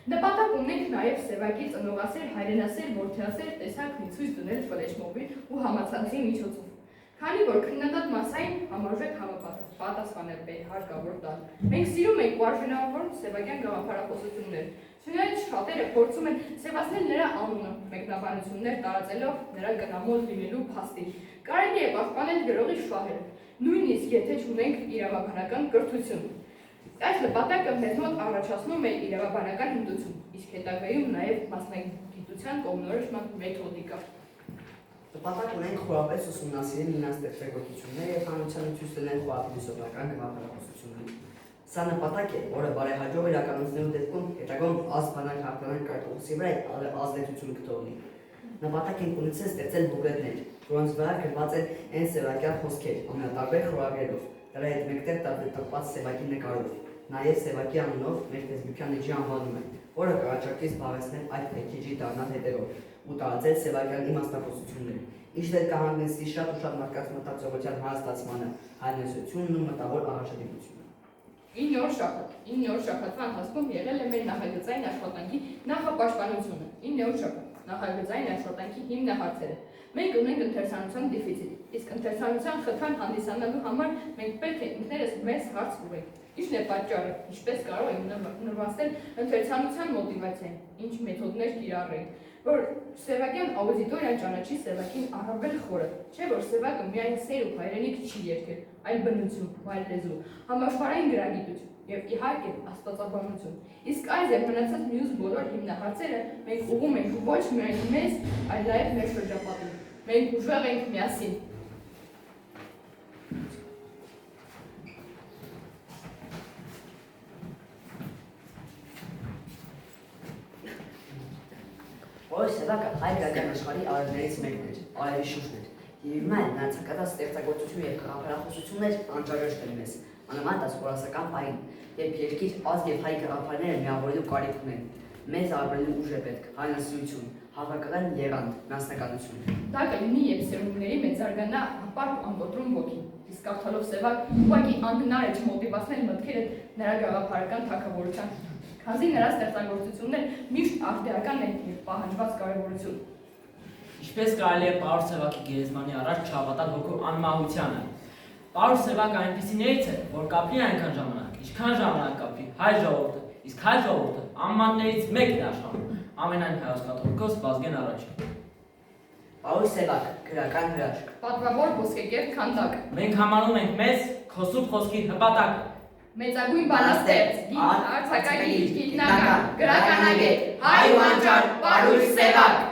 Նպատակ ունենք նաև սևակի ծնողասեր, հայրենասեր, որդեասեր տեսակ մի ցույց դնել ֆլեշմոբի ու համացանցի միջոցով։ Քանի որ քննադատ մասային համարժեք համապատասխանել հարկավոր տալ։ Մենք սիրում ենք ու արժանավորում սևակյան գաղափարախոսություններ։ Չնայած շատերը փորձում են սևացնել նրա անունը, մեկնաբանություններ տարածելով նրա գնամոլ լինելու փաստի։ Կարելի է պաշտպանել գրողի շահերը, նույնիսկ եթե չունենք իրավաբանական կրթություն։ Այս նպատակը մեզ մոտ առաջացնում է իրավաբանական հմտություն, իսկ հետագայում նաև մասնագիտության կողմնորոշման մեթոդիկա։ Նպատակ ունենք խորապես ուսումնասիրել նրանց ստեղծագործությունները եւ հանրությանը ցույց տնել խորափիլիսոփական գաղափարախոսությունները։ Սա նպատակ է, որը բարեհաջող իրականացնելու դեպքում հետագայում ազգանակ հաղթանակ կարգողի վրա ազդեցություն կթողնի։ Նպատակ ենք ունեցել ստեղծել բուկլետներ, որոնց վրա գրված են այն սևակյան խոսքեր, ամենատարբեր խորագրերով, դրա հետ մեկտեղ տպված սևակի նկարով, նաև սևակի անունով մեր ֆեյսբուքյան էջի անվանում են, որը կառաջարկի զբաղեցնել այդ փեքեջի դառնալ հետերով ու տարածել սևակյան իմաստախոսությունները, ինչ դեր կհանգեցնի շատ ու շատ մարդկանց մտածողության հարստացմանը, հայրենասությունն ու մտավոր առաջադիմությունը։ 9 օր շաբաթվա ընթացքում եղել է մեր նախագծային աշխատանքի նախապաշտպանությունը։ 9 օր շաբաթ նախագծային աշխատանքի հիմնահարցերը։ Մենք ունենք ընթերցանության դեֆիցիտ, իսկ ընթերցանության խթան հանդիսանալու համար մենք պետք է ինքներս մեզ հարց ուղղենք։ Ինչն է պատճառը, ինչպես կարող ենք նվաստել ընթերցանության մոտիվացիան, ինչ մեթոդներ կիրառենք, որ սևակյան աուդիտորիան ճանաչի սևակին առավել խորը, չէ որ սևակը միայն սեր ու հայրենիք չի երկրել, այլ բնություն, այլ լեզու, համաշխարհային գրագիտություն եւ իհարկե աստվածաբանություն։ Իսկ այս եւ մնացած մյուս բոլոր հիմնահարցերը մենք ուղղում ենք ոչ միայն մեզ, այլ նաեւ մեր շրջապատին։ Մենք ուժեղ ենք միասին։ Որ սևակը հայ գրական աշխարհի արևներից մեկն էր, արևի շուրջն էր, եւ հիմա նրանց հակատած ստեղծագործություն եւ գաղափարախոսություններ անհրաժեշտ են մեզ, անհամեմատ ասորասական պահին, երբ երկիր, ազգ եւ հայ գաղափարները միավորելու կարիք ունեն։ Մեզ արբերելու ուժ է պետք, հայրենասիրություն, հավաքական եղանդ, մասնականություն։ Դա կլինի, երբ սերունդների մեջ զարգանա ապար ու անկոտրում ոգին, իսկ կարդալով սևակ ուղղակի անհնար է չմոտիվացնել մտքերը նրա գաղափարական թագավորության, քանզի նրա ստեղծագործությունները միշտ արդիական են եւ պահանջված կարեւորություն։ Ինչպես կարելի է պարուր Սևակի գերեզմանի առաջ չհավատալ հոգու անմահությանը։ Պարուր Սևակը այնպիսիներից է, որ կապրի այնքան ժամանակ, ինչքան ժամանակ կապրի հայ ժողովուրդը, իսկ հայ ժողովուրդը անմաններից մեկն է աշխարհում, ամենայն հայոց կաթողիկոս Վազգեն առաջին։ Պարուր Սևակ, գրական հրաշք։ Պատվավոր ոսկեգերտ քանդակ։ Մենք համարում ենք մեզ քո սուրբ խոսքի հպատակը։ Մեծագույն բանաստեղծ, արձակագիր, գիտնական, գրականագետ, հայ ու անճար Պարուր Սևակ։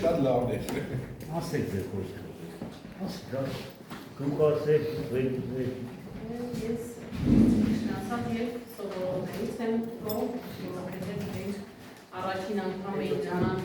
Շատ լավն է։ Ասեք ձեր խոսքը։ Ասեք, կուկասեք, վեյ։ Ես շնացած երբ սովորողներից եմ գոհ, որովհետև մենք առաջին անգամ էինք նման